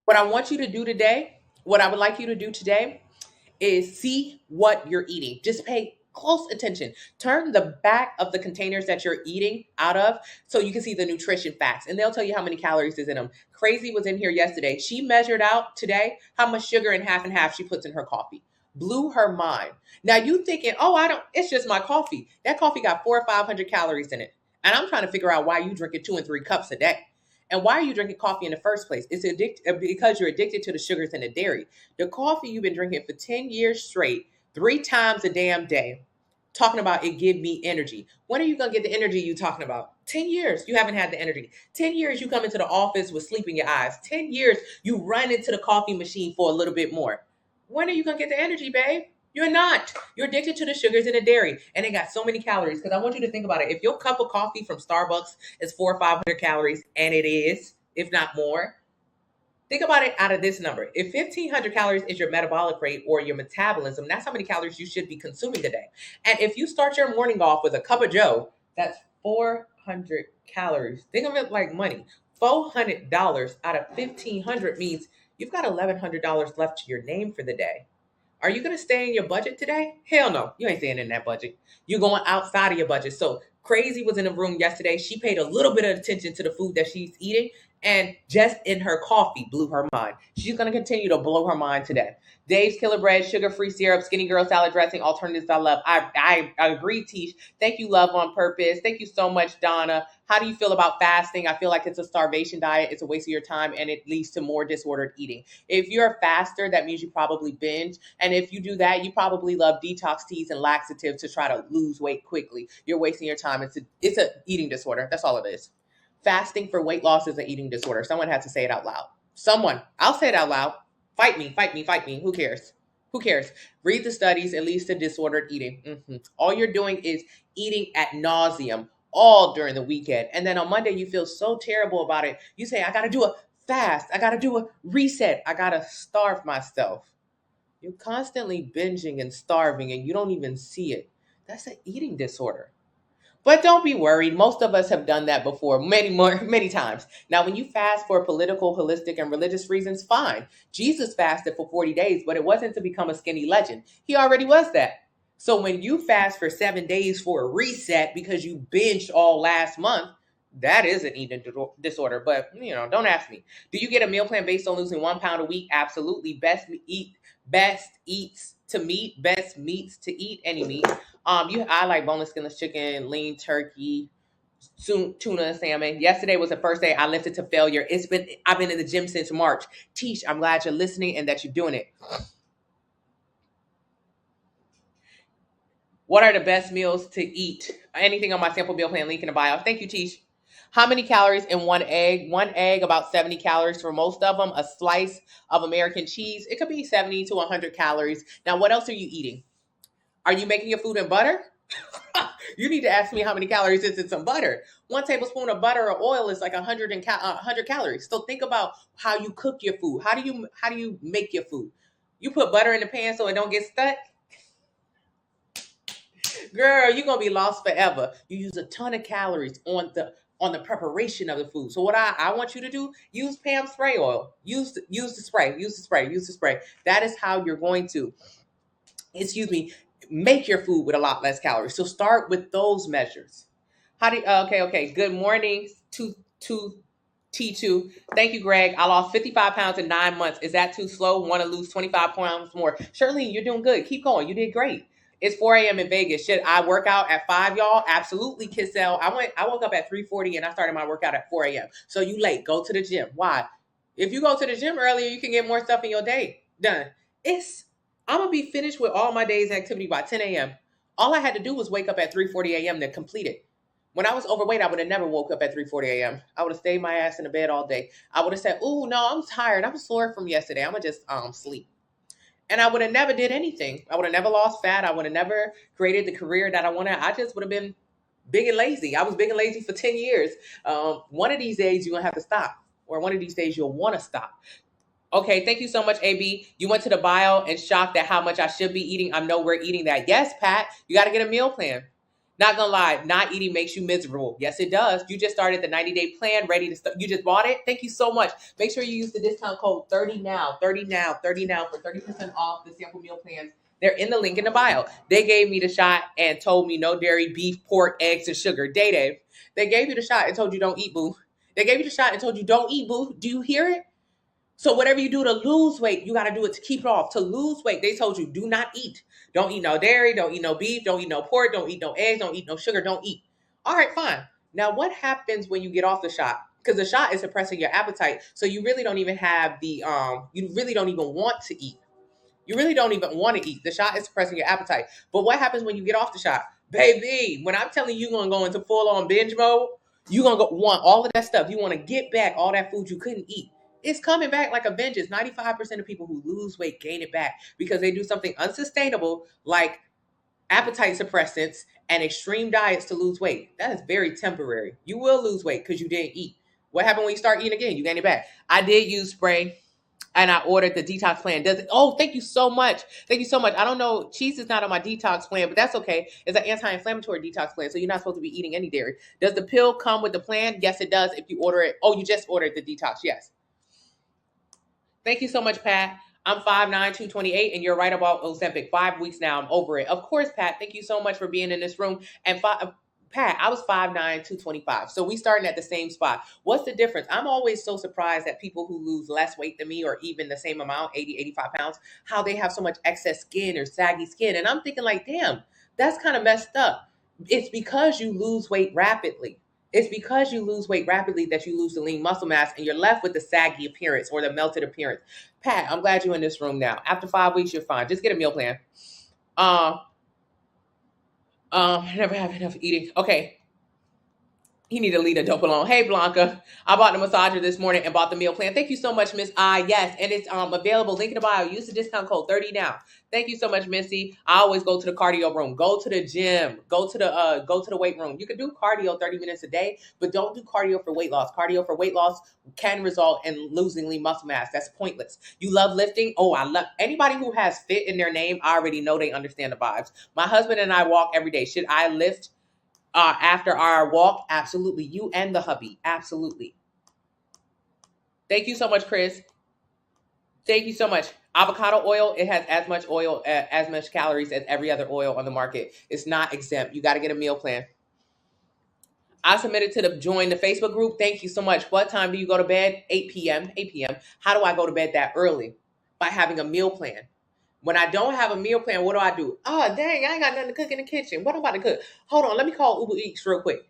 What I want you to do today, what I would like you to do today is see what you're eating. Just pay close attention. Turn the back of the containers that you're eating out of so you can see the nutrition facts, and they'll tell you how many calories is in them. Crazy was in here yesterday. She measured out today how much sugar in half and half she puts in her coffee. Blew her mind. Now you thinking, oh, I don't, it's just my coffee. That coffee got 400 or 500 calories in it. And I'm trying to figure out why you drinking 2 and 3 cups a day. And why are you drinking coffee in the first place? It's because you're addicted to the sugars and the dairy. The coffee you've been drinking for 10 years straight, 3 times a damn day, talking about it give me energy. When are you going to get the energy you talking about? 10 years, you haven't had the energy. 10 years, you come into the office with sleep in your eyes. 10 years, you run into the coffee machine for a little bit more. When are you going to get the energy, babe? You're not. You're addicted to the sugars and the dairy, and it got so many calories. Because I want you to think about it. If your cup of coffee from Starbucks is 400 or 500 calories, and it is, if not more, think about it out of this number. If 1,500 calories is your metabolic rate or your metabolism, that's how many calories you should be consuming today. And if you start your morning off with a cup of Joe, that's 400 calories. Think of it like money. $400 out of 1,500 means you've got $1,100 left to your name for the day. Are you going to stay in your budget today? Hell no. You ain't staying in that budget. You're going outside of your budget. So Crazy was in the room yesterday. She paid a little bit of attention to the food that she's eating, and just in her coffee blew her mind. She's going to continue to blow her mind today. Dave's Killer Bread, sugar-free syrup, Skinny Girl salad dressing, alternatives I love. I agree, Tish. Thank you, Love on Purpose. Thank you so much, Donna. How do you feel about fasting? I feel like it's a starvation diet. It's a waste of your time, and it leads to more disordered eating. If you're a faster, that means you probably binge. And if you do that, you probably love detox teas and laxatives to try to lose weight quickly. You're wasting your time. It's a eating disorder. That's all it is. Fasting for weight loss is an eating disorder. Someone has to say it out loud. Someone. I'll say it out loud. Fight me, fight me, fight me. Who cares? Who cares? Read the studies. It leads to disordered eating. All you're doing is eating at nauseum all during the weekend. And then on Monday, you feel so terrible about it. You say, I got to do a fast. I got to do a reset. I got to starve myself. You're constantly binging and starving, and you don't even see it. That's an eating disorder. But don't be worried. Most of us have done that before, many times. Now, when you fast for political, holistic, and religious reasons, fine. Jesus fasted for 40 days, but it wasn't to become a skinny legend. He already was that. So when you fast for 7 days for a reset because you binged all last month, that is an eating disorder. But don't ask me. Do you get a meal plan based on losing 1 pound a week? Absolutely. Best eats to meat, best meats to eat any meat. I like boneless, skinless chicken, lean turkey, tuna, salmon. Yesterday was the first day I lifted to failure. I've been in the gym since March. Tish, I'm glad you're listening and that you're doing it. What are the best meals to eat? Anything on my sample meal plan link in the bio. Thank you, Tish. How many calories in one egg? One egg, about 70 calories for most of them. A slice of American cheese, it could be 70 to 100 calories. Now, what else are you eating? Are you making your food in butter? You need to ask me how many calories is in some butter. 1 tablespoon of butter or oil is like 100 calories. So think about how you cook your food. How do you make your food? You put butter in the pan so it don't get stuck? Girl, you're going to be lost forever. You use a ton of calories on the preparation of the food. So what I want you to do, use Pam spray oil. Use the spray. That is how you're going to, make your food with a lot less calories. So start with those measures. Okay. Good morning to T2. Thank you, Greg. I lost 55 pounds in 9 months. Is that too slow? Want to lose 25 pounds more? Shirley, you're doing good. Keep going. You did great. It's 4 a.m. in Vegas. Should I work out at 5, y'all? Absolutely, Kissel. I woke up at 3:40 and I started my workout at 4 a.m. So you late. Go to the gym. Why? If you go to the gym earlier, you can get more stuff in your day done. I'm going to be finished with all my day's activity by 10 a.m. All I had to do was wake up at 3:40 a.m. to complete it. When I was overweight, I would have never woke up at 3:40 a.m. I would have stayed my ass in the bed all day. I would have said, "Ooh, no, I'm tired. I'm sore from yesterday. I'm going to just sleep." And I would have never did anything. I would have never lost fat. I would have never created the career that I wanted. I just would have been big and lazy. I was big and lazy for 10 years. One of these days, you're going to have to stop. Or one of these days, you'll want to stop. Okay, thank you so much, AB. You went to the bio and shocked at how much I should be eating. I'm nowhere eating that. Yes, Pat, you got to get a meal plan. Not gonna lie, not eating makes you miserable. Yes, it does. You just started the 90-day plan, ready to start. You just bought it. Thank you so much. Make sure you use the discount code 30 now, 30 now, 30 now for 30% off the sample meal plans. They're in the link in the bio. They gave me the shot and told me no dairy, beef, pork, eggs, and sugar. Day. They gave you the shot and told you don't eat, boo. They gave you the shot and told you don't eat, boo. Do you hear it? So whatever you do to lose weight, you got to do it to keep it off. To lose weight, they told you do not eat. Don't eat no dairy, don't eat no beef, don't eat no pork, don't eat no eggs, don't eat no sugar, don't eat. All right, fine. Now what happens when you get off the shot? Because the shot is suppressing your appetite. So you really don't even have you really don't even want to eat. You really don't even want to eat. The shot is suppressing your appetite. But what happens when you get off the shot? Baby, when I'm telling you, you're going to go into full on binge mode, you're going to want all of that stuff. You want to get back all that food you couldn't eat. It's coming back like a vengeance. 95% of people who lose weight gain it back because they do something unsustainable like appetite suppressants and extreme diets to lose weight. That is very temporary. You will lose weight because you didn't eat. What happened when you start eating again? You gain it back. I did use spray and I ordered the detox plan. Does it? Oh, thank you so much. Thank you so much. I don't know. Cheese is not on my detox plan, but that's okay. It's an anti-inflammatory detox plan, so you're not supposed to be eating any dairy. Does the pill come with the plan? Yes, it does. If you order it. Oh, you just ordered the detox. Yes. Thank you so much, Pat. I'm 5'9", 228, and you're right about Ozempic. 5 weeks now. I'm over it. Of course, Pat. Thank you so much for being in this room. And Pat, I was 5'9", 225. So we starting at the same spot. What's the difference? I'm always so surprised at people who lose less weight than me or even the same amount, 80, 85 pounds, how they have so much excess skin or saggy skin. And I'm thinking like, damn, that's kind of messed up. It's because you lose weight rapidly. It's because you lose weight rapidly that you lose the lean muscle mass and you're left with the saggy appearance or the melted appearance. Pat, I'm glad you're in this room now. After 5 weeks, you're fine. Just get a meal plan. I never have enough eating. Okay. You need to leave the dope alone. Hey, Blanca. I bought the massager this morning and bought the meal plan. Thank you so much, Miss I. Yes, and it's available. Link in the bio. Use the discount code 30 now. Thank you so much, Missy. I always go to the cardio room. Go to the gym. Go to the weight room. You can do cardio 30 minutes a day, but don't do cardio for weight loss. Cardio for weight loss can result in losing lean muscle mass. That's pointless. You love lifting? Oh, I love anybody who has fit in their name. I already know they understand the vibes. My husband and I walk every day. Should I lift after our walk? Absolutely. You and the hubby. Absolutely. Thank you so much, Chris. Thank you so much. Avocado oil, it has as much calories as every other oil on the market. It's not exempt. You got to get a meal plan. I submitted to join the Facebook group. Thank you so much. What time do you go to bed? 8 p.m. 8 p.m. How do I go to bed that early? By having a meal plan. When I don't have a meal plan, what do? Oh, dang, I ain't got nothing to cook in the kitchen. What am I about to cook? Hold on, let me call Uber Eats real quick.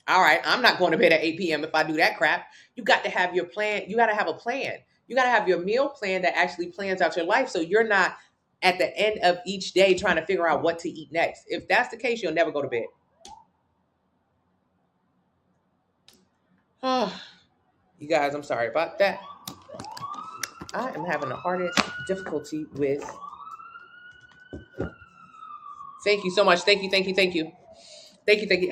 All right, I'm not going to bed at 8 p.m. if I do that crap. You got to have your plan. You got to have a plan. You got to have your meal plan that actually plans out your life so you're not at the end of each day trying to figure out what to eat next. If that's the case, you'll never go to bed. Oh, you guys, I'm sorry about that. I am having the hardest difficulty with. Thank you so much. Thank you. Thank you.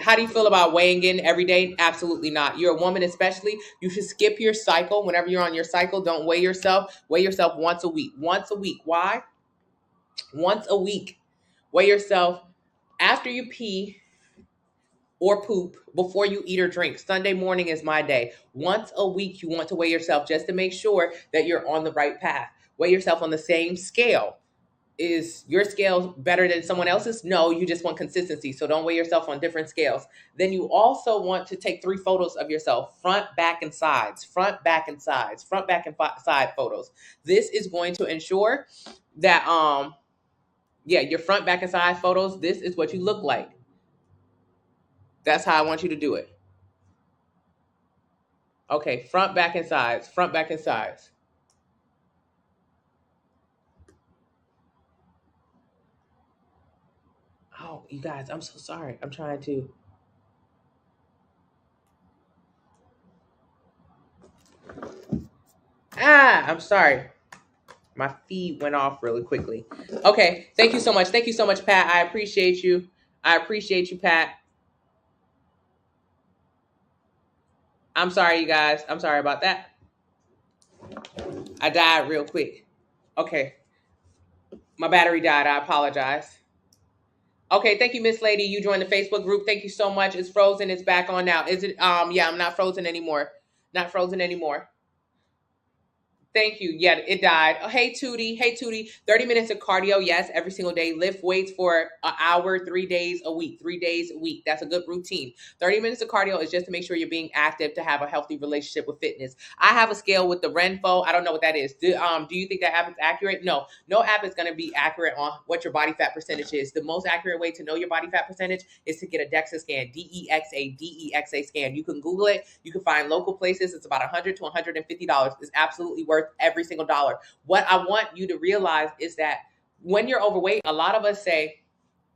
How do you feel about weighing in every day? Absolutely not. You're a woman especially. You should skip your cycle. Whenever you're on your cycle, don't weigh yourself. Weigh yourself once a week. Once a week. Why? Once a week. Weigh yourself after you pee or poop, before you eat or drink. Sunday morning is my day. Once a week, you want to weigh yourself just to make sure that you're on the right path. Weigh yourself on the same scale. Is your scale better than someone else's? No, you just want consistency. So don't weigh yourself on different scales. Then you also want to take 3 photos of yourself, front, back, and sides, front, back, and sides, front, back, and side photos. This is going to ensure that, your front, back, and side photos, this is what you look like. That's how I want you to do it. Okay, front, back, and sides, front, back, and sides. Oh, you guys, I'm so sorry. I'm trying to. I'm sorry. My feed went off really quickly. Okay, thank you so much. Thank you so much, Pat. I appreciate you. Pat. I'm sorry, you guys. I'm sorry about that. I died real quick. Okay. My battery died. I apologize. Okay, thank you, Miss Lady. You joined the Facebook group. Thank you so much. It's frozen. It's back on now. Is it? Yeah, I'm not frozen anymore. Not frozen anymore. Thank you. Yeah, it died. Oh, hey, Tootie. Hey, Tootie. 30 minutes of cardio. Yes, every single day. Lift weights for an hour, 3 days a week. 3 days a week. That's a good routine. 30 minutes of cardio is just to make sure you're being active to have a healthy relationship with fitness. I have a scale with the Renfo. I don't know what that is. Do you think that app is accurate? No. No app is going to be accurate on what your body fat percentage is. The most accurate way to know your body fat percentage is to get a DEXA scan. DEXA scan. You can Google it. You can find local places. It's about $100 to $150. It's absolutely worth every single dollar. What I want you to realize is that when you're overweight, a lot of us say,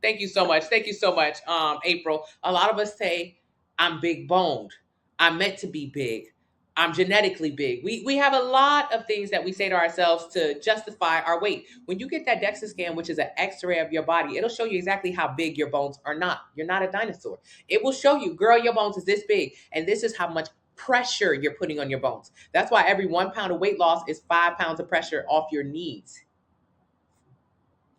thank you so much. Thank you so much, April. A lot of us say, I'm big boned. I'm meant to be big. I'm genetically big. We have a lot of things that we say to ourselves to justify our weight. When you get that DEXA scan, which is an x-ray of your body, it'll show you exactly how big your bones are not. You're not a dinosaur. It will show you, girl, your bones is this big, and this is how much pressure you're putting on your bones. That's why every 1 pound of weight loss is 5 pounds of pressure off your knees.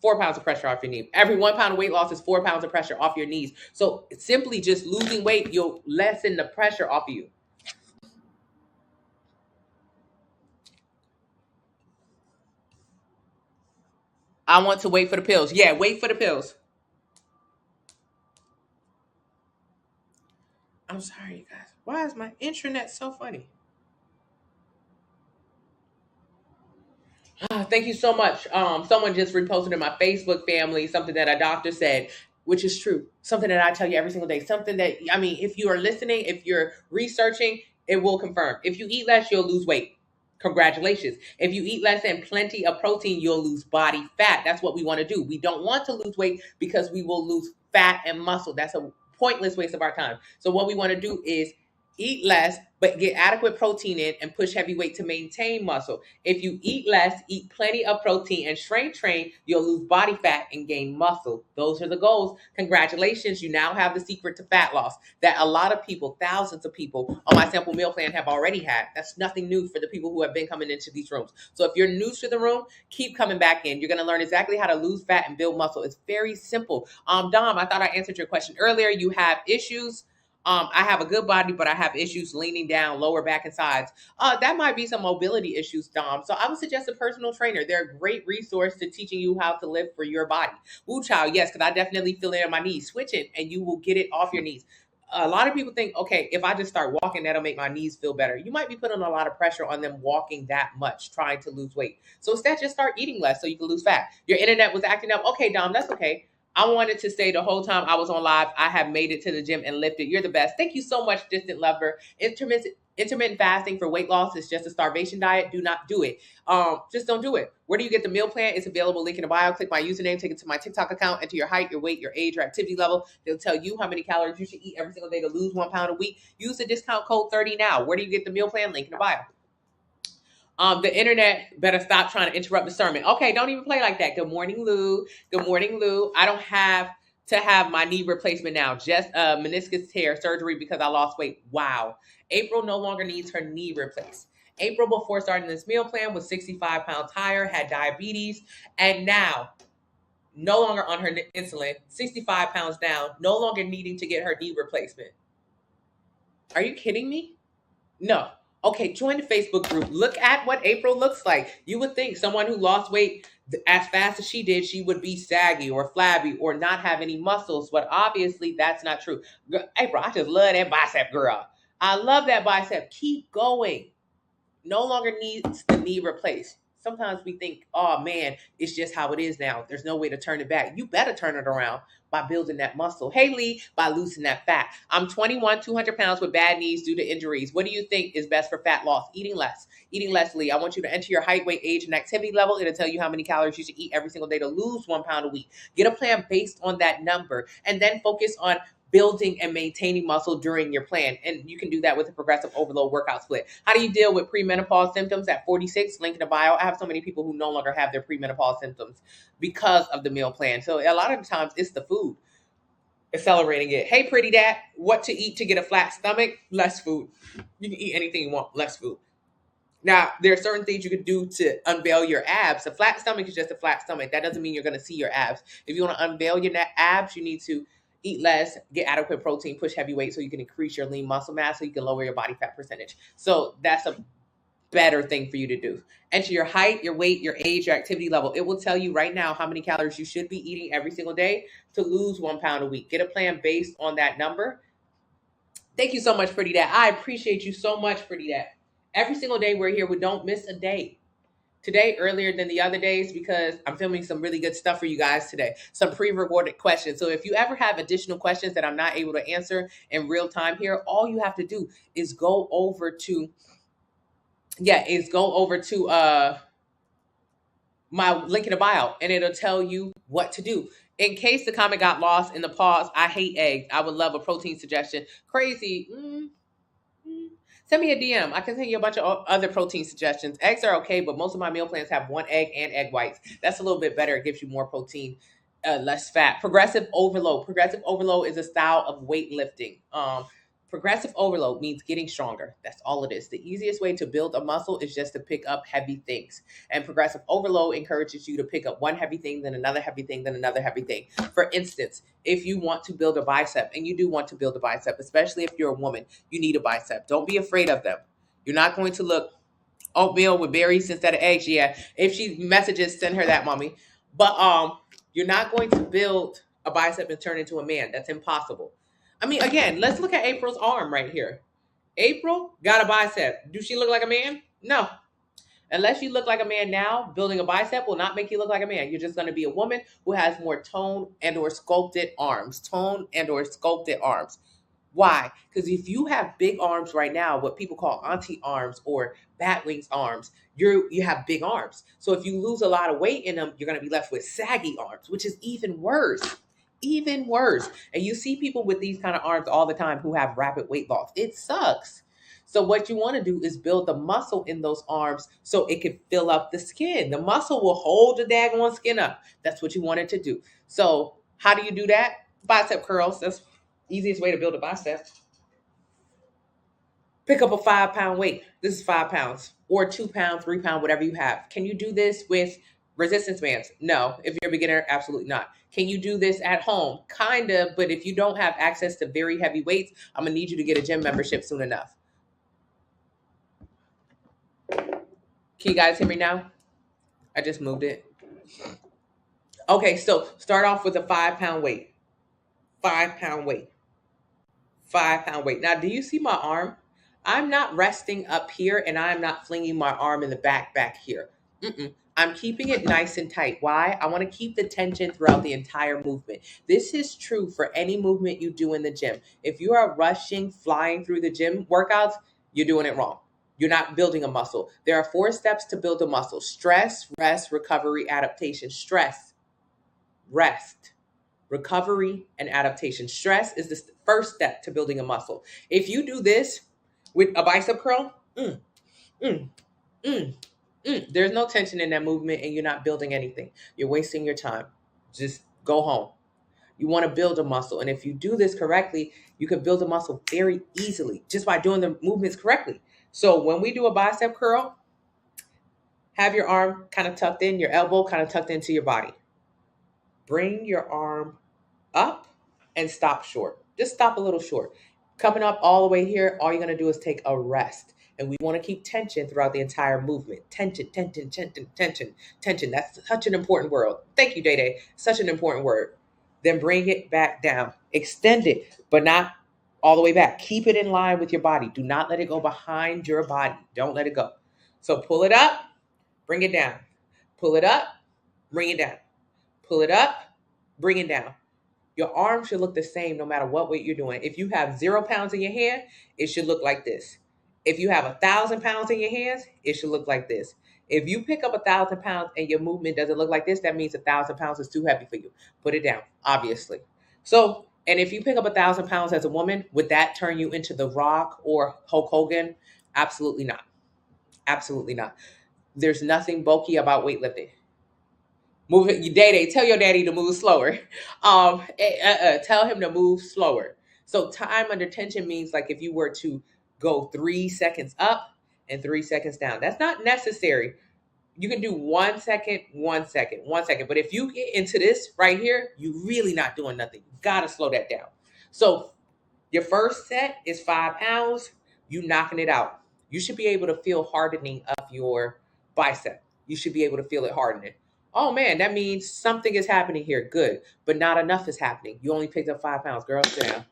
4 pounds of pressure off your knee. Every 1 pound of weight loss is 4 pounds of pressure off your knees. So simply just losing weight, you'll lessen the pressure off of you. I want to wait for the pills. Yeah, wait for the pills. I'm sorry, you guys. Why is my internet so funny? Thank you so much. Someone just reposted in my Facebook family something that a doctor said, which is true. Something that I tell you every single day. Something that, I mean, if you are listening, if you're researching, it will confirm. If you eat less, you'll lose weight. Congratulations. If you eat less and plenty of protein, you'll lose body fat. That's what we want to do. We don't want to lose weight because we will lose fat and muscle. That's a pointless waste of our time. So what we want to do is eat less, but get adequate protein in and push heavy weight to maintain muscle. If you eat less, eat plenty of protein, and strength train, you'll lose body fat and gain muscle. Those are the goals. Congratulations. You now have the secret to fat loss that a lot of people, thousands of people on my sample meal plan have already had. That's nothing new for the people who have been coming into these rooms. So if you're new to the room, keep coming back in. You're going to learn exactly how to lose fat and build muscle. It's very simple. Dom, I thought I answered your question earlier. You have issues. I have a good body, but I have issues leaning down, lower back, and sides. That might be some mobility issues, Dom. So I would suggest a personal trainer. They're a great resource to teaching you how to live for your body. Woo child, yes, because I definitely feel it on my knees. Switch it, and you will get it off your knees. A lot of people think, okay, if I just start walking, that'll make my knees feel better. You might be putting a lot of pressure on them walking that much, trying to lose weight. So instead, just start eating less so you can lose fat. Your internet was acting up. Okay, Dom, that's okay. I wanted to say the whole time I was on live, I have made it to the gym and lifted. You're the best. Thank you so much, Distant Lover. Intermittent fasting for weight loss is just a starvation diet. Do not do it. Just don't do it. Where do you get the meal plan? It's available. Link in the bio. Click my username. Take it to my TikTok account. Enter your height, your weight, your age, your activity level. They'll tell you how many calories you should eat every single day to lose 1 pound a week. Use the discount code 30 now. Where do you get the meal plan? Link in the bio. The internet better stop trying to interrupt the sermon. Okay, don't even play like that. Good morning, Lou. Good morning, Lou. I don't have to have my knee replacement now. Just a meniscus tear surgery because I lost weight. Wow. April no longer needs her knee replaced. April, before starting this meal plan, was 65 pounds higher, had diabetes, and now no longer on her insulin, 65 pounds down, no longer needing to get her knee replacement. Are you kidding me? No. Okay, join the Facebook group. Look at what April looks like. You would think someone who lost weight as fast as she did, she would be saggy or flabby or not have any muscles, but obviously that's not true. April, I just love that bicep, girl. I love that bicep. Keep going. No longer needs the knee replaced. Sometimes we think, oh man, it's just how it is now. There's no way to turn it back. You better turn it around by building that muscle. Hey Lee, by losing that fat. I'm 21, 200 pounds with bad knees due to injuries. What do you think is best for fat loss? Eating less. Eating less, Lee. I want you to enter your height, weight, age, and activity level. It'll tell you how many calories you should eat every single day to lose 1 pound a week. Get a plan based on that number and then focus on building and maintaining muscle during your plan. And you can do that with a progressive overload workout split. How do you deal with premenopause symptoms at 46? Link in the bio. I have so many people who no longer have their premenopause symptoms because of the meal plan. So a lot of the times it's the food accelerating it. Hey, pretty dad, what to eat to get a flat stomach? Less food. You can eat anything you want, less food. Now, there are certain things you can do to unveil your abs. A flat stomach is just a flat stomach. That doesn't mean you're going to see your abs. If you want to unveil your abs, you need to eat less, get adequate protein, push heavy weight so you can increase your lean muscle mass so you can lower your body fat percentage. So that's a better thing for you to do. Enter your height, your weight, your age, your activity level. It will tell you right now how many calories you should be eating every single day to lose 1 pound a week. Get a plan based on that number. Thank you so much, Pretty Dad. I appreciate you so much, Pretty Dad. Every single day we're here. We don't miss a day. Today, earlier than the other days, because I'm filming some really good stuff for you guys today. Some pre-recorded questions. So if you ever have additional questions that I'm not able to answer in real time here, all you have to do is go over to my link in the bio, and it'll tell you what to do. In case the comment got lost in the pause, I hate eggs. I would love a protein suggestion. Crazy. Send me a DM. I can send you a bunch of other protein suggestions. Eggs are okay, but most of my meal plans have 1 egg and egg whites. That's a little bit better. It gives you more protein, less fat. Progressive overload. Progressive overload is a style of weightlifting. Progressive overload means getting stronger. That's all it is. The easiest way to build a muscle is just to pick up heavy things. And progressive overload encourages you to pick up one heavy thing, then another heavy thing, then another heavy thing. For instance, if you want to build a bicep, and you do want to build a bicep, especially if you're a woman, you need a bicep. Don't be afraid of them. You're not going to look oatmeal with berries instead of eggs. Yeah, if she messages, send her that, mommy. But you're not going to build a bicep and turn into a man. That's impossible. I mean, again, let's look at April's arm right here. April got a bicep. Do she look like a man? No. Unless you look like a man now, building a bicep will not make you look like a man. You're just going to be a woman who has more toned and or sculpted arms. Toned and or sculpted arms. Why? Because if you have big arms right now, what people call auntie arms or bat wings arms, you have big arms. So if you lose a lot of weight in them, you're going to be left with saggy arms, which is even worse. Even worse. And you see people with these kind of arms all the time who have rapid weight loss. It sucks. So what you want to do is build the muscle in those arms so it can fill up the skin. The muscle will hold the daggone skin up. That's what you want it to do. So how do you do that? Bicep curls. That's the easiest way to build a bicep. Pick up a 5 pound weight. This is 5 pounds or 2 pounds, 3 pounds, whatever you have. Can you do this with resistance bands? No. If you're a beginner, absolutely not. Can you do this at home? Kind of, but if you don't have access to very heavy weights, I'm going to need you to get a gym membership soon enough. Can you guys hear me now? I just moved it. Okay, so start off with a 5 pound weight. 5 pound weight. 5 pound weight. Now, do you see my arm? I'm not resting up here and I'm not flinging my arm in the back here. I'm keeping it nice and tight. Why? I want to keep the tension throughout the entire movement. This is true for any movement you do in the gym. If you are rushing, flying through the gym workouts, you're doing it wrong. You're not building a muscle. There are 4 steps to build a muscle: stress, rest, recovery, adaptation. Stress, rest, recovery, and adaptation. Stress is the first step to building a muscle. If you do this with a bicep curl, there's no tension in that movement and you're not building anything. You're wasting your time. Just go home. You want to build a muscle. And if you do this correctly, you can build a muscle very easily just by doing the movements correctly. So when we do a bicep curl, have your arm kind of tucked in, your elbow kind of tucked into your body. Bring your arm up and stop short. Just stop a little short. Coming up all the way here, all you're going to do is take a rest. And we want to keep tension throughout the entire movement. Tension, tension, tension, tension, tension. That's such an important word. Thank you, Day. Such an important word. Then bring it back down. Extend it, but not all the way back. Keep it in line with your body. Do not let it go behind your body. Don't let it go. So pull it up, bring it down. Pull it up, bring it down. Pull it up, bring it down. Your arm should look the same no matter what weight you're doing. If you have 0 pounds in your hand, it should look like this. If you have 1,000 pounds in your hands, it should look like this. If you pick up 1,000 pounds and your movement doesn't look like this, that means 1,000 pounds is too heavy for you. Put it down, obviously. So, and if you pick up 1,000 pounds as a woman, would that turn you into The Rock or Hulk Hogan? Absolutely not. Absolutely not. There's nothing bulky about weightlifting. Move it, your daddy. Tell your daddy to move slower. Tell him to move slower. So time under tension means like if you were to go 3 seconds up and 3 seconds down. That's not necessary. You can do 1 second, 1 second, 1 second. But if you get into this right here, you really not doing nothing. You got to slow that down. So your first set is 5 pounds. You knocking it out. You should be able to feel hardening of your bicep. You should be able to feel it hardening. Oh man, that means something is happening here. Good. But not enough is happening. You only picked up 5 pounds. Girl, sit down.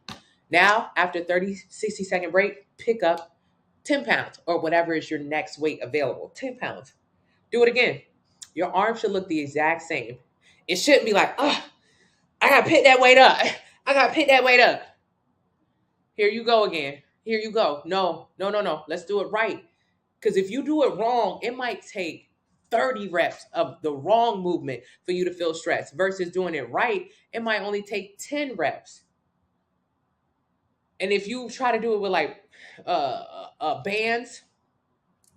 Now, after 30, 60-second break, pick up 10 pounds or whatever is your next weight available. 10 pounds. Do it again. Your arm should look the exact same. It shouldn't be like, oh, I got to pick that weight up. I got to pick that weight up. Here you go again. Here you go. No. Let's do it right. Because if you do it wrong, it might take 30 reps of the wrong movement for you to feel stress versus doing it right. It might only take 10 reps. And if you try to do it with like bands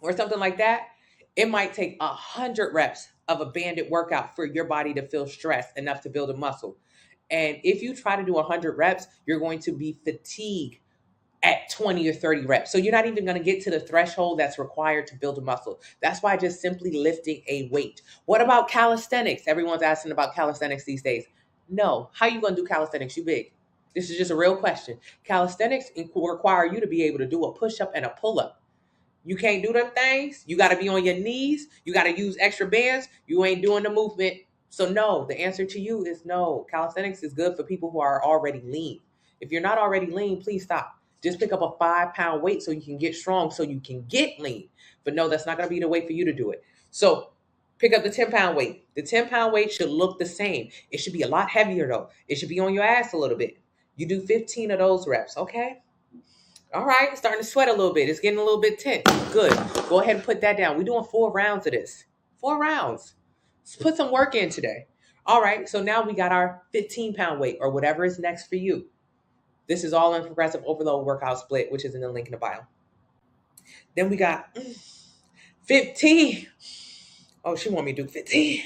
or something like that, it might take 100 reps of a banded workout for your body to feel stressed enough to build a muscle. And if you try to do 100 reps, you're going to be fatigued at 20 or 30 reps. So you're not even going to get to the threshold that's required to build a muscle. That's why just simply lifting a weight. What about calisthenics? Everyone's asking about calisthenics these days. No. How you going to do calisthenics? You big. This is just a real question. Calisthenics require you to be able to do a push-up and a pull-up. You can't do them things. You got to be on your knees. You got to use extra bands. You ain't doing the movement. So no, the answer to you is no. Calisthenics is good for people who are already lean. If you're not already lean, please stop. Just pick up a 5-pound weight so you can get strong, so you can get lean. But no, that's not going to be the way for you to do it. So pick up the 10-pound weight. The 10-pound weight should look the same. It should be a lot heavier though. It should be on your ass a little bit. You do 15 of those reps, okay? All right, it's starting to sweat a little bit. It's getting a little bit tense. Good. Go ahead and put that down. We're doing 4 rounds of this. 4 rounds. Let's put some work in today. All right, so now we got our 15-pound weight or whatever is next for you. This is all in Progressive Overload Workout Split, which is in the link in the bio. Then we got 15. Oh, she want me to do 15.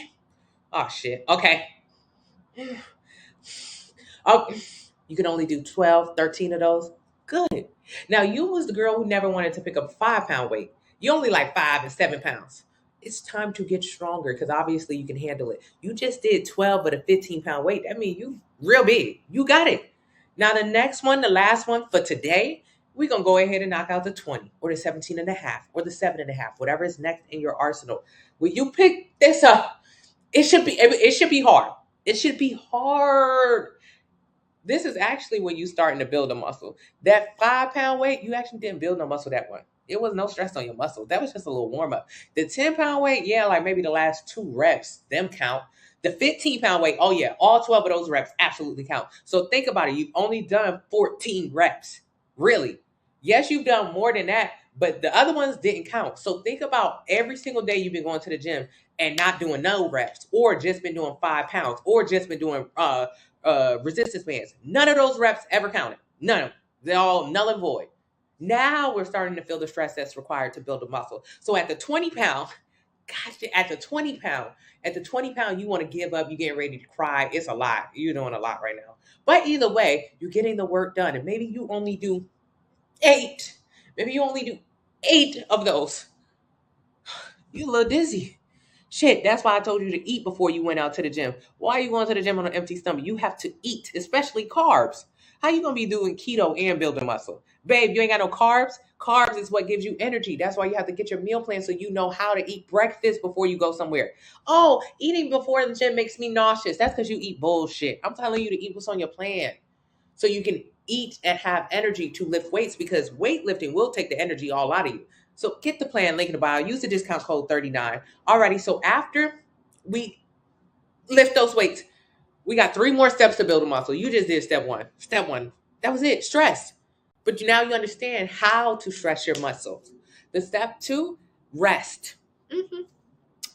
Oh, shit. Okay. Oh, you can only do 12, 13 of those. Good. Now, you was the girl who never wanted to pick up a 5-pound weight. You only like 5 and 7 pounds. It's time to get stronger because obviously you can handle it. You just did 12 of the 15-pound weight. That means you real big. You got it. Now, the next one, the last one for today, we're going to go ahead and knock out the 20 or the 17 and a half or the 7.5, whatever is next in your arsenal. When you pick this up, it should be hard. It should be hard. This is actually when you starting to build a muscle. That 5-pound weight, you actually didn't build no muscle that one. It was no stress on your muscle. That was just a little warm up. The 10-pound weight, yeah, like maybe the last 2 reps, them count. The 15-pound weight, oh yeah, all 12 of those reps absolutely count. So think about it. You've only done 14 reps. Really. Yes, you've done more than that, but the other ones didn't count. So think about every single day you've been going to the gym and not doing no reps, or just been doing 5 pounds, or just been doing resistance bands. None of those reps ever counted. None of them. They're all null and void. Now we're starting to feel the stress that's required to build a muscle. So at the 20-pound, at the 20 pound, you want to give up. You're getting ready to cry. It's a lot. You're doing a lot right now. But either way, you're getting the work done. And maybe you only do 8. Maybe you only do 8 of those. You're a little dizzy. Shit, that's why I told you to eat before you went out to the gym. Why are you going to the gym on an empty stomach? You have to eat, especially carbs. How you going to be doing keto and building muscle? Babe, you ain't got no carbs. Carbs is what gives you energy. That's why you have to get your meal plan so you know how to eat breakfast before you go somewhere. Oh, eating before the gym makes me nauseous. That's because you eat bullshit. I'm telling you to eat what's on your plan so you can eat and have energy to lift weights, because weightlifting will take the energy all out of you. So get the plan, link in the bio. Use the discount code 39. Alrighty, so after we lift those weights, we got 3 more steps to build a muscle. You just did step 1. Step 1, that was it, stress. But now you understand how to stress your muscles. The step 2, rest.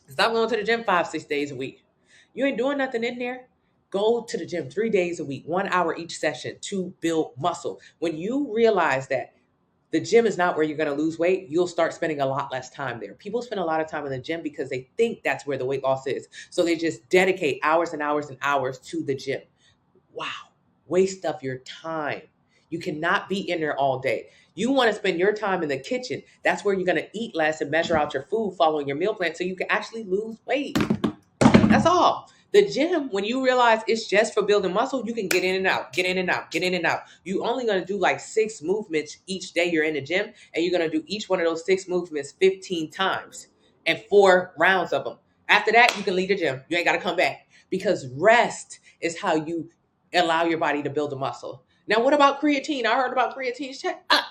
Stop going to the gym 5-6 days a week. You ain't doing nothing in there. Go to the gym 3 days a week, 1 hour each session to build muscle. When you realize that the gym is not where you're going to lose weight, you'll start spending a lot less time there. People spend a lot of time in the gym because they think that's where the weight loss is. So they just dedicate hours and hours and hours to the gym. Wow. Waste of your time. You cannot be in there all day. You want to spend your time in the kitchen. That's where you're going to eat less and measure out your food following your meal plan so you can actually lose weight. That's all. The gym, when you realize it's just for building muscle, you can get in and out, get in and out, get in and out. You only going to do like 6 movements each day you're in the gym, and you're going to do each one of those 6 movements 15 times and 4 rounds of them. After that, you can leave the gym. You ain't got to come back, because rest is how you allow your body to build a muscle. Now, what about creatine? I heard about creatine. Check up.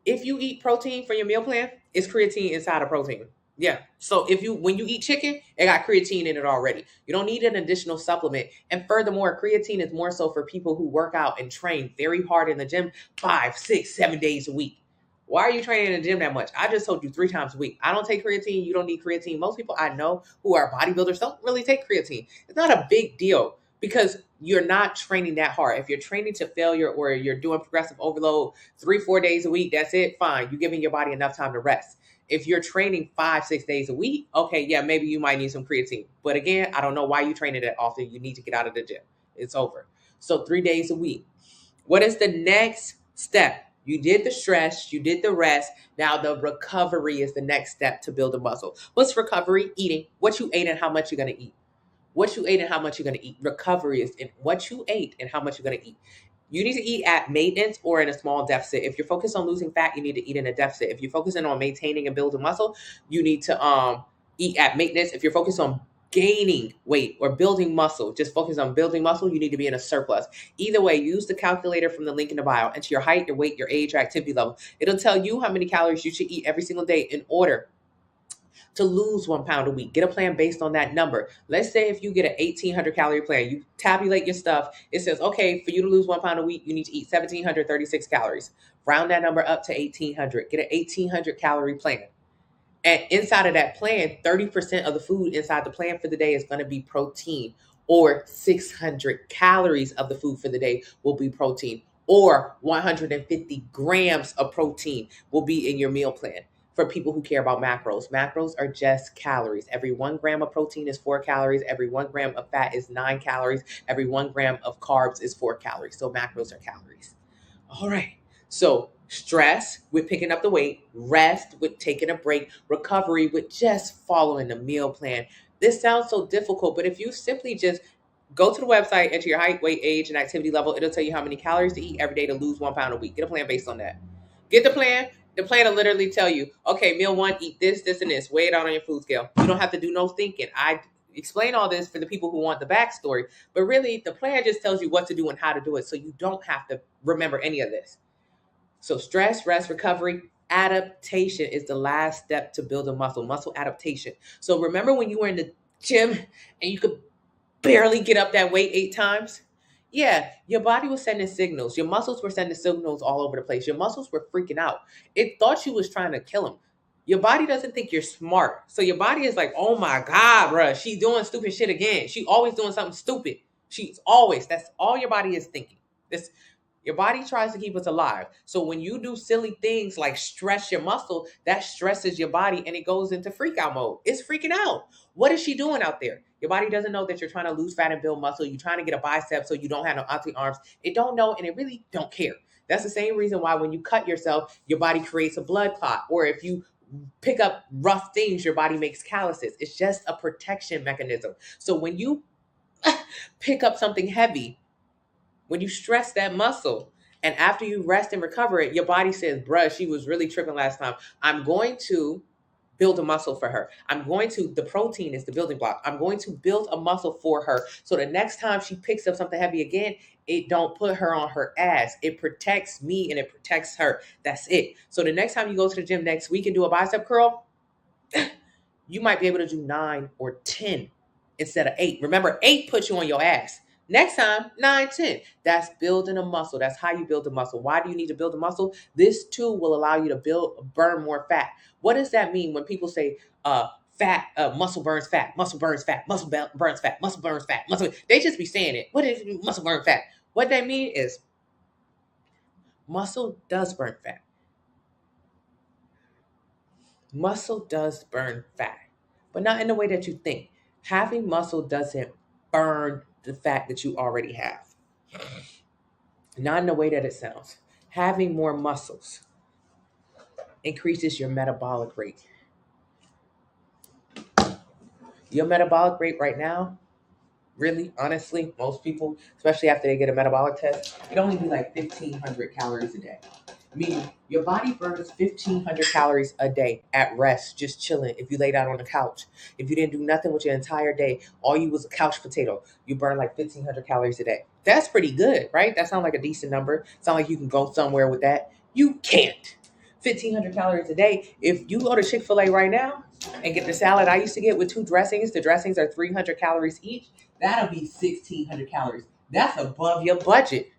If you eat protein for your meal plan, it's creatine inside of protein. Yeah. So when you eat chicken, it got creatine in it already. You don't need an additional supplement. And furthermore, creatine is more so for people who work out and train very hard in the gym 5, 6, 7 days a week. Why are you training in the gym that much? I just told you 3 times a week. I don't take creatine. You don't need creatine. Most people I know who are bodybuilders don't really take creatine. It's not a big deal because you're not training that hard. If you're training to failure or you're doing progressive overload 3, 4 days a week, that's it. Fine. You're giving your body enough time to rest. If you're training 5, 6 days a week, okay, yeah, maybe you might need some creatine. But again, I don't know why you train it that often. You need to get out of the gym. It's over. So 3 days a week. What is the next step? You did the stretch, you did the rest. Now the recovery is the next step to build a muscle. What's recovery? Eating. What you ate and how much you're going to eat. What you ate and how much you're going to eat. Recovery is in what you ate and how much you're going to eat. You need to eat at maintenance or in a small deficit. If you're focused on losing fat, you need to eat in a deficit. If you're focusing on maintaining and building muscle, you need to eat at maintenance. If you're focused on gaining weight or building muscle, just focus on building muscle, you need to be in a surplus. Either way, use the calculator from the link in the bio. Enter your height, your weight, your age, your activity level. It'll tell you how many calories you should eat every single day in order to lose 1 pound a week. Get a plan based on that number. Let's say if you get an 1,800 calorie plan, you tabulate your stuff. It says, okay, for you to lose 1 pound a week, you need to eat 1,736 calories. Round that number up to 1,800. Get an 1,800 calorie plan. And inside of that plan, 30% of the food inside the plan for the day is going to be protein, or 600 calories of the food for the day will be protein, or 150 grams of protein will be in your meal plan. For people who care about macros, macros are just calories. Every 1 gram of protein is 4 calories. Every 1 gram of fat is 9 calories. Every 1 gram of carbs is 4 calories. So macros are calories. All right. So stress with picking up the weight, rest with taking a break, recovery with just following the meal plan. This sounds so difficult, but if you simply just go to the website, enter your height, weight, age, and activity level, it'll tell you how many calories to eat every day to lose 1 pound a week. Get a plan based on that. Get the plan. The plan will literally tell you, okay, meal 1, eat this, this, and this. Weigh it out on your food scale. You don't have to do no thinking. I explain all this for the people who want the backstory, but really the plan just tells you what to do and how to do it, so you don't have to remember any of this. So stress, rest, recovery, adaptation is the last step to build a muscle adaptation. So remember when you were in the gym and you could barely get up that weight 8 times? Yeah, your body was sending signals. Your muscles were sending signals all over the place. Your muscles were freaking out. It thought you was trying to kill them. Your body doesn't think you're smart. So your body is like, oh my God, bruh, she's doing stupid shit again. She always doing something stupid. That's all your body is thinking. Your body tries to keep us alive. So when you do silly things like stress your muscle, that stresses your body and it goes into freak out mode. It's freaking out. What is she doing out there? Your body doesn't know that you're trying to lose fat and build muscle. You're trying to get a bicep so you don't have no auntie arms. It don't know, and it really don't care. That's the same reason why when you cut yourself, your body creates a blood clot. Or if you pick up rough things, your body makes calluses. It's just a protection mechanism. So when you pick up something heavy, when you stress that muscle, and after you rest and recover it, your body says, bruh, she was really tripping last time. I'm going to build a muscle for her. The protein is the building block. I'm going to build a muscle for her. So the next time she picks up something heavy again, it don't put her on her ass. It protects me and it protects her. That's it. So the next time you go to the gym next week and do a bicep curl, you might be able to do 9 or 10 instead of 8. Remember, 8 puts you on your ass. Next time, 9, 10. That's building a muscle. That's how you build a muscle. Why do you need to build a muscle? This too will allow you to burn more fat. What does that mean when people say muscle burns fat, muscle burns fat, muscle burns fat, muscle burns fat, muscle? They just be saying it. What is muscle burn fat? What they mean is muscle does burn fat. Muscle does burn fat, but not in the way that you think. Having muscle doesn't burn the fat that you already have. Not in the way that it sounds. Having more muscles increases your metabolic rate. Your metabolic rate right now, really, honestly, most people, especially after they get a metabolic test, it only be like 1,500 calories a day. Meaning your body burns 1,500 calories a day at rest, just chilling. If you lay down on the couch, if you didn't do nothing with your entire day, all you was a couch potato, you burn like 1,500 calories a day. That's pretty good, right? That sounds like a decent number. Sound like you can go somewhere with that. You can't. 1,500 calories a day. If you go to Chick-fil-A right now and get the salad I used to get with two dressings, the dressings are 300 calories each. That'll be 1,600 calories. That's above your budget.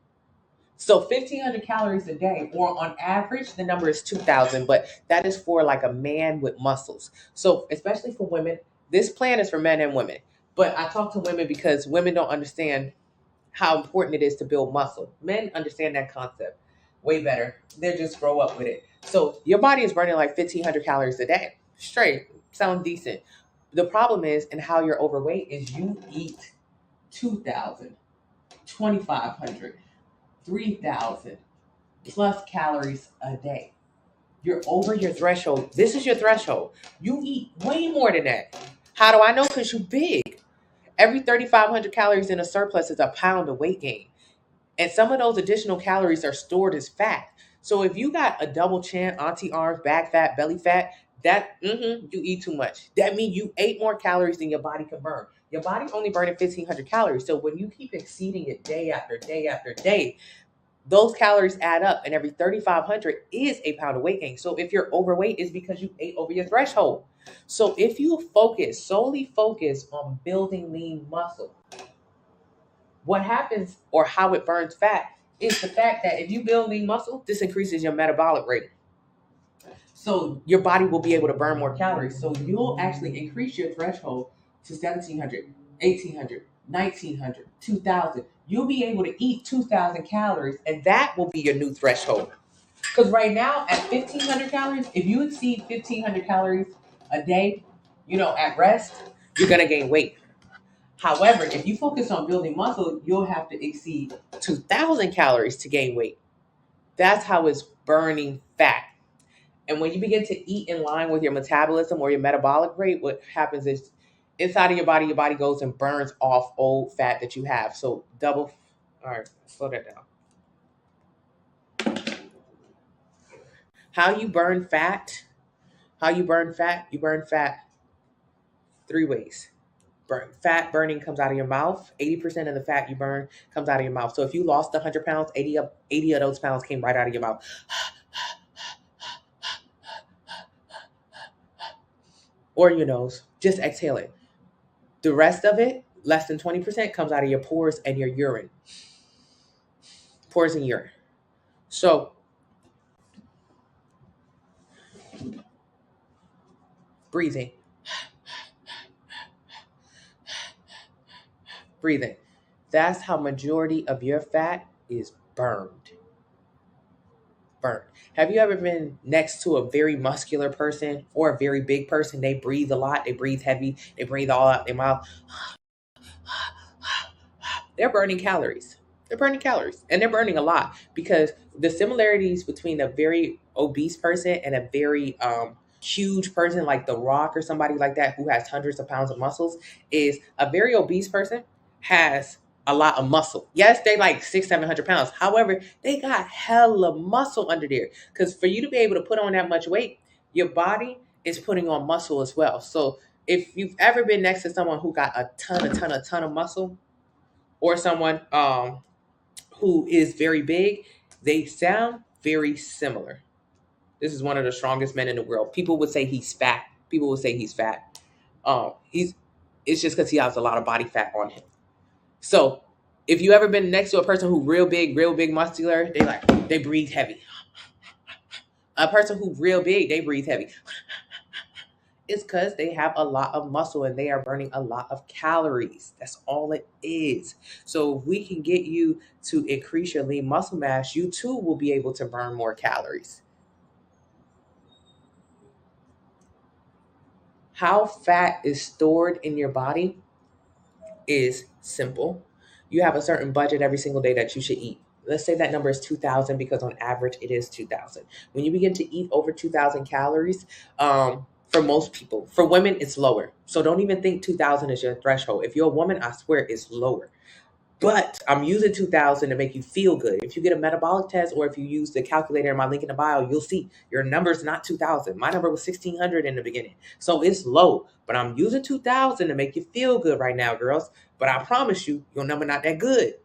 So 1,500 calories a day, or on average, the number is 2,000, but that is for like a man with muscles. So especially for women, this plan is for men and women. But I talk to women because women don't understand how important it is to build muscle. Men understand that concept way better. They just grow up with it. So your body is burning like 1,500 calories a day. Straight. Sounds decent. The problem is, and how you're overweight, is you eat 2,000, 2,500, 3,000 plus calories a day. You're over your threshold. This is your threshold. You eat way more than that. How do I know? Because you're big. Every 3,500 calories in a surplus is a pound of weight gain. And some of those additional calories are stored as fat. So if you got a double chin, auntie arms, back fat, belly fat, you eat too much. That means you ate more calories than your body can burn. Your body only burning 1,500 calories. So when you keep exceeding it day after day after day, those calories add up, and every 3,500 is a pound of weight gain. So if you're overweight, it's because you ate over your threshold. So if you solely focus on building lean muscle, what happens, or how it burns fat, is the fact that if you build lean muscle, this increases your metabolic rate. So your body will be able to burn more calories. So you'll actually increase your threshold to 1,700, 1,800, 1,900, 2,000. You'll be able to eat 2,000 calories, and that will be your new threshold. Because right now, at 1,500 calories, if you exceed 1,500 calories a day, at rest, you're going to gain weight. However, if you focus on building muscle, you'll have to exceed 2,000 calories to gain weight. That's how it's burning fat. And when you begin to eat in line with your metabolism or your metabolic rate, what happens is inside of your body goes and burns off old fat that you have. So all right, slow that down. How you burn fat, you burn fat 3 ways. Burning comes out of your mouth. 80% of the fat you burn comes out of your mouth. So if you lost 100 pounds, 80 of those pounds came right out of your mouth. Or your nose. Just exhale it. The rest of it, less than 20%, comes out of your pores and your urine. Pores and urine. So breathing. Breathing. That's how majority of your fat is burned. Have you ever been next to a very muscular person or a very big person? They breathe a lot. They breathe heavy. They breathe all out their mouth. They're burning calories. And they're burning a lot, because the similarities between a very obese person and a very huge person like The Rock or somebody like that who has hundreds of pounds of muscles is a very obese person has a lot of muscle. Yes, they like 600-700 pounds. However, they got hella muscle under there. Because for you to be able to put on that much weight, your body is putting on muscle as well. So if you've ever been next to someone who got a ton of muscle, or someone who is very big, they sound very similar. This is one of the strongest men in the world. People would say he's fat. It's just because he has a lot of body fat on him. So if you ever been next to a person who real big, muscular, they breathe heavy. A person who real big, they breathe heavy. It's because they have a lot of muscle and they are burning a lot of calories. That's all it is. So if we can get you to increase your lean muscle mass, you too will be able to burn more calories. How fat is stored in your body is simple. You have a certain budget every single day that you should eat. let's say that number is 2,000 because on average it is 2,000. When you begin to eat over 2,000 calories, for most people, for women, it's lower. So don't even think 2,000 is your threshold. If you're a woman, I swear it's lower. But I'm using 2,000 to make you feel good. If you get a metabolic test or if you use the calculator in my link in the bio, you'll see your number's not 2,000. My number was 1,600 in the beginning. So it's low, but I'm using 2,000 to make you feel good right now, girls. But I promise you, your number not that good.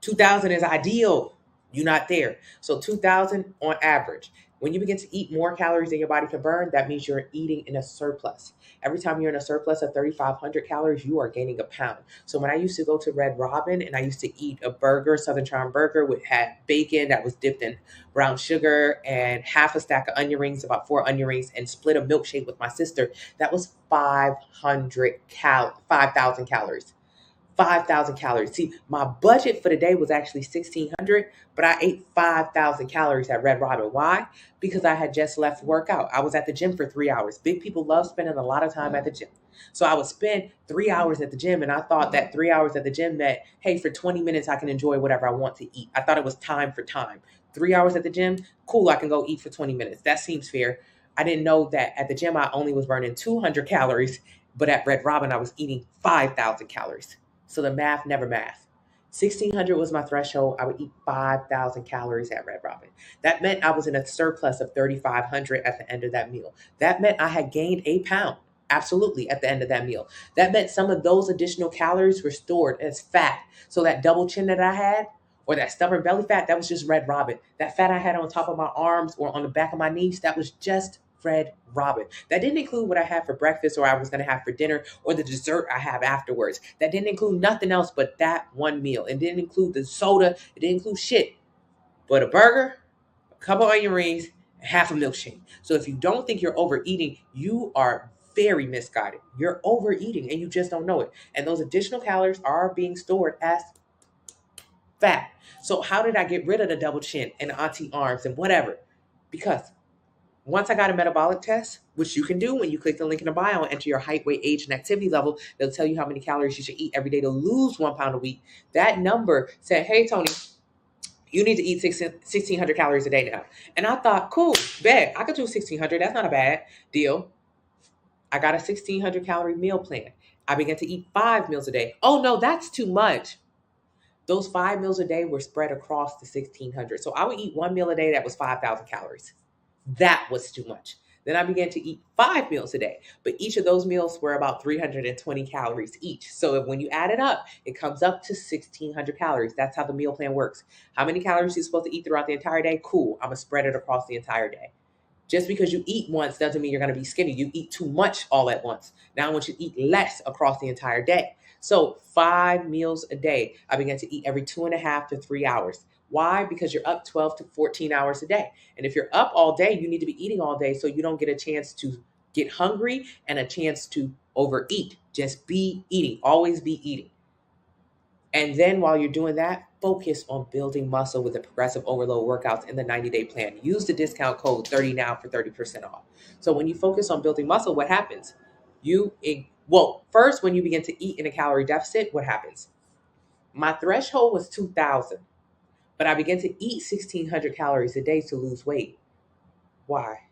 2,000 is ideal. You're not there. So 2,000 on average. When you begin to eat more calories than your body can burn, that means you're eating in a surplus. Every time you're in a surplus of 3,500 calories, you are gaining a pound. So when I used to go to Red Robin and I used to eat a burger, Southern Charm burger, which had bacon that was dipped in brown sugar and half a stack of onion rings, about 4 onion rings, and split a milkshake with my sister, that was 5,000 calories. 5,000 calories. See, my budget for the day was actually 1,600, but I ate 5,000 calories at Red Robin. Why? Because I had just left workout. I was at the gym for 3 hours. Big people love spending a lot of time at the gym. So I would spend 3 hours at the gym, and I thought that 3 hours at the gym meant, hey, for 20 minutes, I can enjoy whatever I want to eat. I thought it was time for time. 3 hours at the gym, cool, I can go eat for 20 minutes. That seems fair. I didn't know that at the gym, I only was burning 200 calories, but at Red Robin, I was eating 5,000 calories. So the math never math. 1,600 was my threshold. I would eat 5,000 calories at Red Robin. That meant I was in a surplus of 3,500 at the end of that meal. That meant I had gained a pound. Absolutely, at the end of that meal. That meant some of those additional calories were stored as fat. So that double chin that I had, or that stubborn belly fat, that was just Red Robin. That fat I had on top of my arms or on the back of my knees, that was just Red Robin. That didn't include what I had for breakfast or I was going to have for dinner or the dessert I have afterwards. That didn't include nothing else but that one meal. It didn't include the soda. It didn't include shit but a burger, a couple onion rings, and half a milkshake. So if you don't think you're overeating, you are very misguided. You're overeating and you just don't know it. And those additional calories are being stored as fat. So how did I get rid of the double chin and the auntie arms and whatever? Because once I got a metabolic test, which you can do when you click the link in the bio and enter your height, weight, age, and activity level, they'll tell you how many calories you should eat every day to lose 1 pound a week. That number said, hey, Tony, you need to eat 1,600 calories a day now. And I thought, cool, bet, I could do 1,600. That's not a bad deal. I got a 1,600 calorie meal plan. I began to eat 5 meals a day. Oh, no, that's too much. Those 5 meals a day were spread across the 1,600. So I would eat 1 meal a day that was 5,000 calories. That was too much. Then I began to eat 5 meals a day, but each of those meals were about 320 calories each. So when you add it up, it comes up to 1,600 calories. That's how the meal plan works. How many calories you're supposed to eat throughout the entire day? Cool. I'm going to spread it across the entire day. Just because you eat once doesn't mean you're going to be skinny. You eat too much all at once. Now I want you to eat less across the entire day. So 5 meals a day. I began to eat every 2.5 to 3 hours. Why? Because you're up 12 to 14 hours a day. And if you're up all day, you need to be eating all day so you don't get a chance to get hungry and a chance to overeat. Just be eating. Always be eating. And then while you're doing that, focus on building muscle with the progressive overload workouts in the 90-day plan. Use the discount code 30NOW for 30% off. So when you focus on building muscle, what happens? First, when you begin to eat in a calorie deficit, what happens? My threshold was 2,000, but I began to eat 1,600 calories a day to lose weight. Why?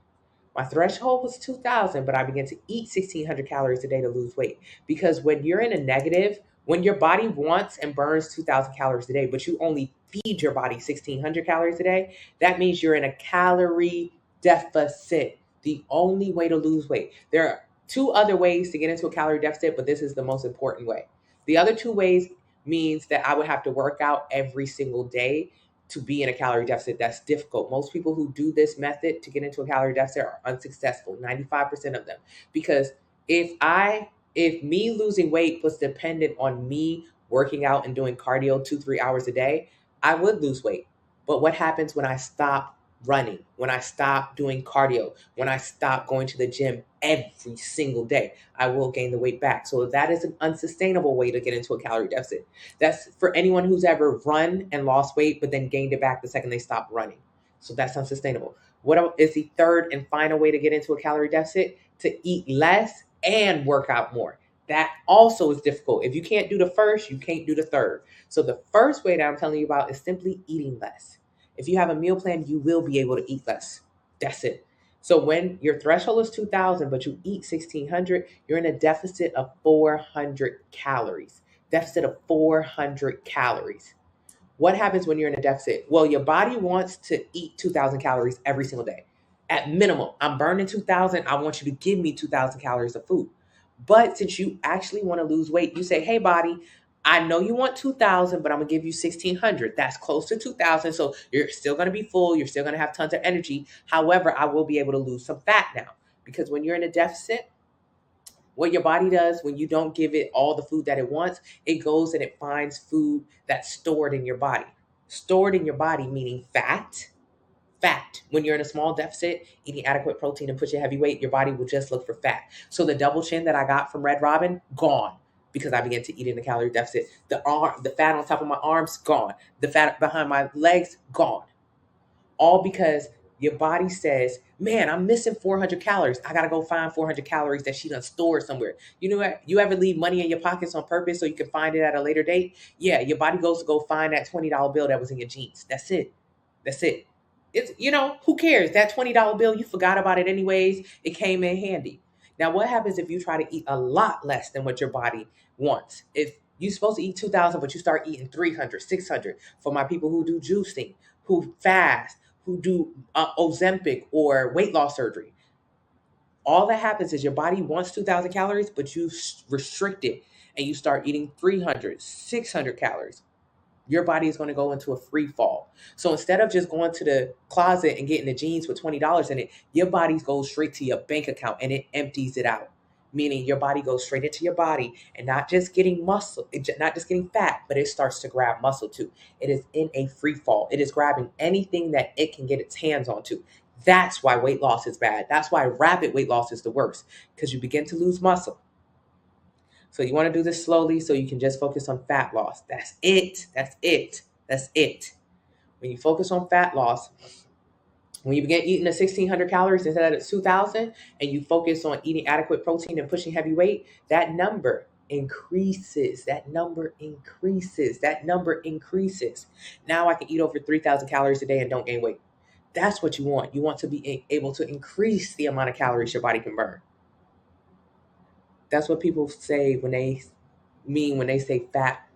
My threshold was 2,000, but I began to eat 1,600 calories a day to lose weight. Because when you're in a negative, when your body wants and burns 2,000 calories a day, but you only feed your body 1,600 calories a day, that means you're in a calorie deficit. The only way to lose weight. There are 2 other ways to get into a calorie deficit, but this is the most important way. The other 2 ways means that I would have to work out every single day to be in a calorie deficit. That's difficult. Most people who do this method to get into a calorie deficit are unsuccessful, 95% of them. Because if me losing weight was dependent on me working out and doing cardio 2-3 hours a day, I would lose weight. But what happens when I stop running, when I stop doing cardio, when I stop going to the gym every single day? I will gain the weight back. So that is an unsustainable way to get into a calorie deficit. That's for anyone who's ever run and lost weight, but then gained it back the second they stop running. So that's unsustainable. What is the third and final way to get into a calorie deficit? To eat less and work out more. That also is difficult. If you can't do the first, you can't do the third. So the first way that I'm telling you about is simply eating less. If you have a meal plan, you will be able to eat less. That's it. So when your threshold is 2,000, but you eat 1,600, you're in a deficit of 400 calories. Deficit of 400 calories. What happens when you're in a deficit? Well, your body wants to eat 2,000 calories every single day. At minimum, I'm burning 2,000. I want you to give me 2,000 calories of food. But since you actually want to lose weight, you say, hey, body, I know you want 2,000, but I'm going to give you 1,600. That's close to 2,000. So you're still going to be full. You're still going to have tons of energy. However, I will be able to lose some fat now. Because when you're in a deficit, what your body does when you don't give it all the food that it wants, it goes and it finds food that's stored in your body. Stored in your body, meaning fat. Fat. When you're in a small deficit, eating adequate protein and pushing heavy weight, your body will just look for fat. So the double chin that I got from Red Robin, gone. Because I began to eat in a calorie deficit. The fat on top of my arms, gone. The fat behind my legs, gone. All because your body says, man, I'm missing 400 calories. I got to go find 400 calories that she done stored somewhere. You know what? You ever leave money in your pockets on purpose so you can find it at a later date? Yeah, your body goes to go find that $20 bill that was in your jeans. That's it. That's it. It's, who cares? That $20 bill, you forgot about it anyways. It came in handy. Now, what happens if you try to eat a lot less than what your body wants? If you're supposed to eat 2,000, but you start eating 300, 600, for my people who do juicing, who fast, who do Ozempic or weight loss surgery. All that happens is your body wants 2,000 calories, but you restrict it and you start eating 300, 600 calories. Your body is going to go into a free fall. So instead of just going to the closet and getting the jeans with $20 in it, your body goes straight to your bank account and it empties it out. Meaning your body goes straight into your body and not just getting muscle, not just getting fat, but it starts to grab muscle too. It is in a free fall. It is grabbing anything that it can get its hands onto. That's why weight loss is bad. That's why rapid weight loss is the worst, because you begin to lose muscle. So you want to do this slowly so you can just focus on fat loss. That's it. That's it. That's it. When you focus on fat loss, when you begin eating the 1,600 calories instead of 2,000, and you focus on eating adequate protein and pushing heavy weight, that number increases. That number increases. That number increases. Now I can eat over 3,000 calories a day and don't gain weight. That's what you want. You want to be able to increase the amount of calories your body can burn. That's what people say when they say fat,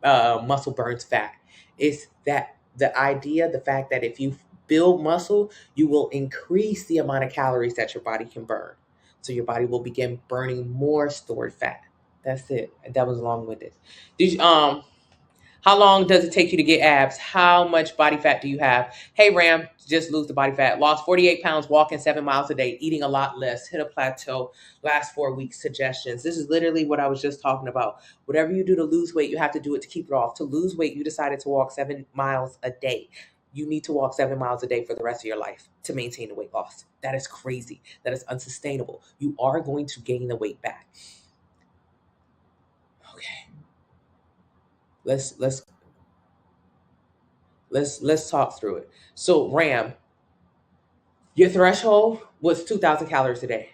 muscle burns fat. It's that the idea, the fact that if you build muscle, you will increase the amount of calories that your body can burn. So your body will begin burning more stored fat. That's it. That was long-winded. Did you, how long does it take you to get abs? How much body fat do you have? Hey, Ram, just lose the body fat. Lost 48 pounds, walking 7 miles a day, eating a lot less, hit a plateau, last 4 weeks suggestions. This is literally what I was just talking about. Whatever you do to lose weight, you have to do it to keep it off. To lose weight, you decided to walk 7 miles a day. You need to walk 7 miles a day for the rest of your life to maintain the weight loss. That is crazy. That is unsustainable. You are going to gain the weight back. Okay. Let's talk through it. So Ram, your threshold was 2,000 calories a day.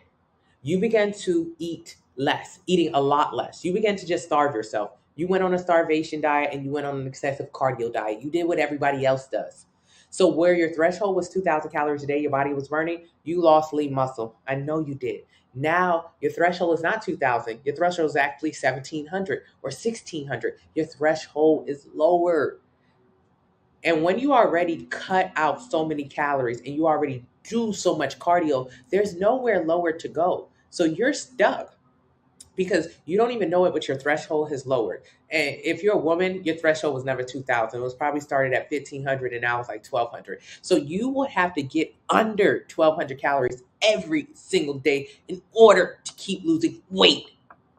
You began to eat less, eating a lot less. You began to just starve yourself. You went on a starvation diet and you went on an excessive cardio diet. You did what everybody else does. So where your threshold was 2,000 calories a day, your body was burning, you lost lean muscle. I know you did. Now your threshold is not 2,000. Your threshold is actually 1,700 or 1,600. Your threshold is lower. And when you already cut out so many calories and you already do so much cardio, there's nowhere lower to go. So you're stuck because you don't even know it, but your threshold has lowered. And if you're a woman, your threshold was never 2,000. It was probably started at 1,500 and now it's like 1,200. So you would have to get under 1,200 calories every single day in order to keep losing weight.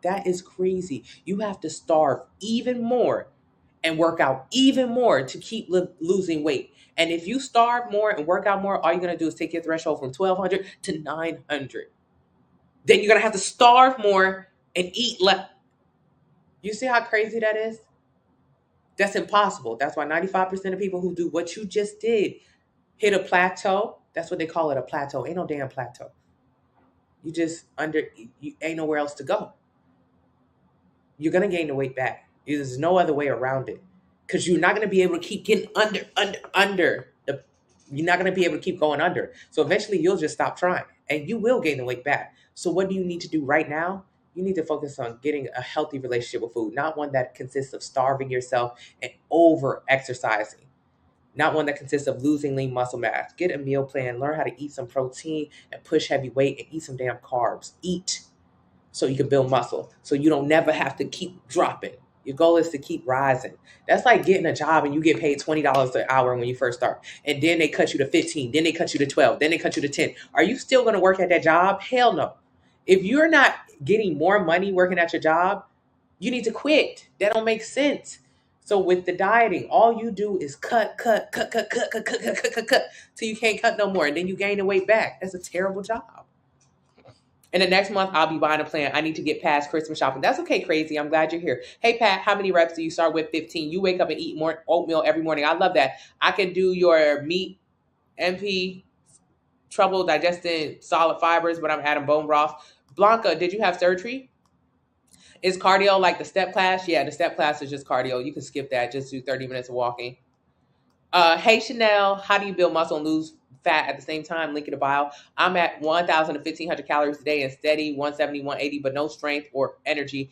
That is crazy. You have to starve even more and work out even more to keep losing weight. And if you starve more and work out more, all you're going to do is take your threshold from 1,200 to 900. Then you're going to have to starve more and eat less. You see how crazy that is? That's impossible. That's why 95% of people who do what you just did hit a plateau. That's what they call it, a plateau. Ain't no damn plateau. You just you ain't nowhere else to go. you're gonna gain the weight back. There's no other way around it, because you're not gonna be able to keep getting under the. You're not gonna be able to keep going under. So eventually, you'll just stop trying, and you will gain the weight back. So what do you need to do right now? You need to focus on getting a healthy relationship with food, not one that consists of starving yourself and over exercising, not one that consists of losing lean muscle mass. Get a meal plan, learn how to eat some protein and push heavy weight and eat some damn carbs. Eat so you can build muscle, so you don't never have to keep dropping. Your goal is to keep rising. That's like getting a job and you get paid $20 an hour when you first start. And then they cut you to 15, then they cut you to 12, then they cut you to 10. Are you still going to work at that job? Hell no. If you're not getting more money working at your job, you need to quit. That don't make sense. So with the dieting, all you do is cut till you can't cut no more, and then you gain the weight back. That's a terrible job. And the next month, I'll be buying a plan. I need to get past Christmas shopping. That's okay, crazy. I'm glad you're here. Hey, Pat, how many reps do you start with? 15. You wake up and eat more oatmeal every morning. I love that. I can do your meat, MP, trouble digesting solid fibers, but I'm adding bone broth. Blanca, did you have surgery? Is cardio like the step class? Yeah, the step class is just cardio. You can skip that. Just do 30 minutes of walking. Hey, Chanel, how do you build muscle and lose fat at the same time? Link in the bio. I'm at 1,000 to 1,500 calories a day and steady 170, 180, but no strength or energy.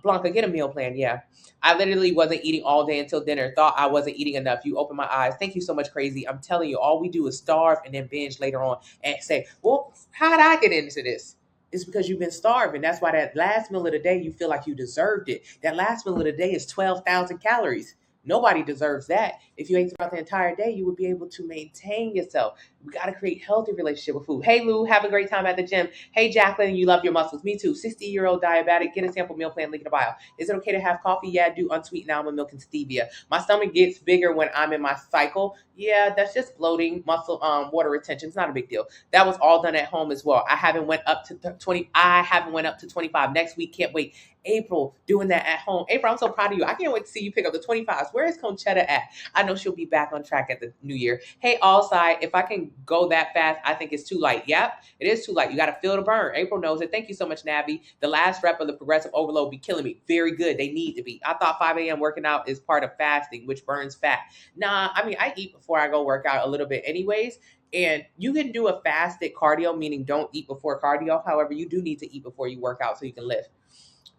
Blanca, get a meal plan. Yeah. I literally wasn't eating all day until dinner. Thought I wasn't eating enough. You opened my eyes. Thank you so much, crazy. I'm telling you, all we do is starve and then binge later on and say, well, how did I get into this? It's because you've been starving. That's why that last meal of the day, you feel like you deserved it. That last meal of the day is 12,000 calories. Nobody deserves that. If you ate throughout the entire day, you would be able to maintain yourself. We got to create healthy relationship with food. Hey, Lou, have a great time at the gym. Hey, Jacqueline, you love your muscles. Me too. 60-year-old diabetic. Get a sample meal plan, link in the bio. Is it okay to have coffee? Yeah, I do unsweetened almond milk and stevia. My stomach gets bigger when I'm in my cycle. Yeah, that's just bloating, muscle, water retention. It's not a big deal. That was all done at home as well. I haven't went up to 20. I haven't went up to 25. Next week, can't wait. April doing that at home. April, I'm so proud of you. I can't wait to see you pick up the 25s. Where is Conchetta at? I know she'll be back on track at the new year. Hey, Allside, if I can go that fast, I think it's too light. Yep, it is too light. You got to feel the burn. April knows it. Thank you so much, Navi. The last rep of the progressive overload be killing me. Very good. They need to be. I thought 5 a.m. working out is part of fasting, which burns fat. Nah, I mean, I eat before I go work out a little bit anyways. And you can do a fasted cardio, meaning don't eat before cardio. However, you do need to eat before you work out so you can lift.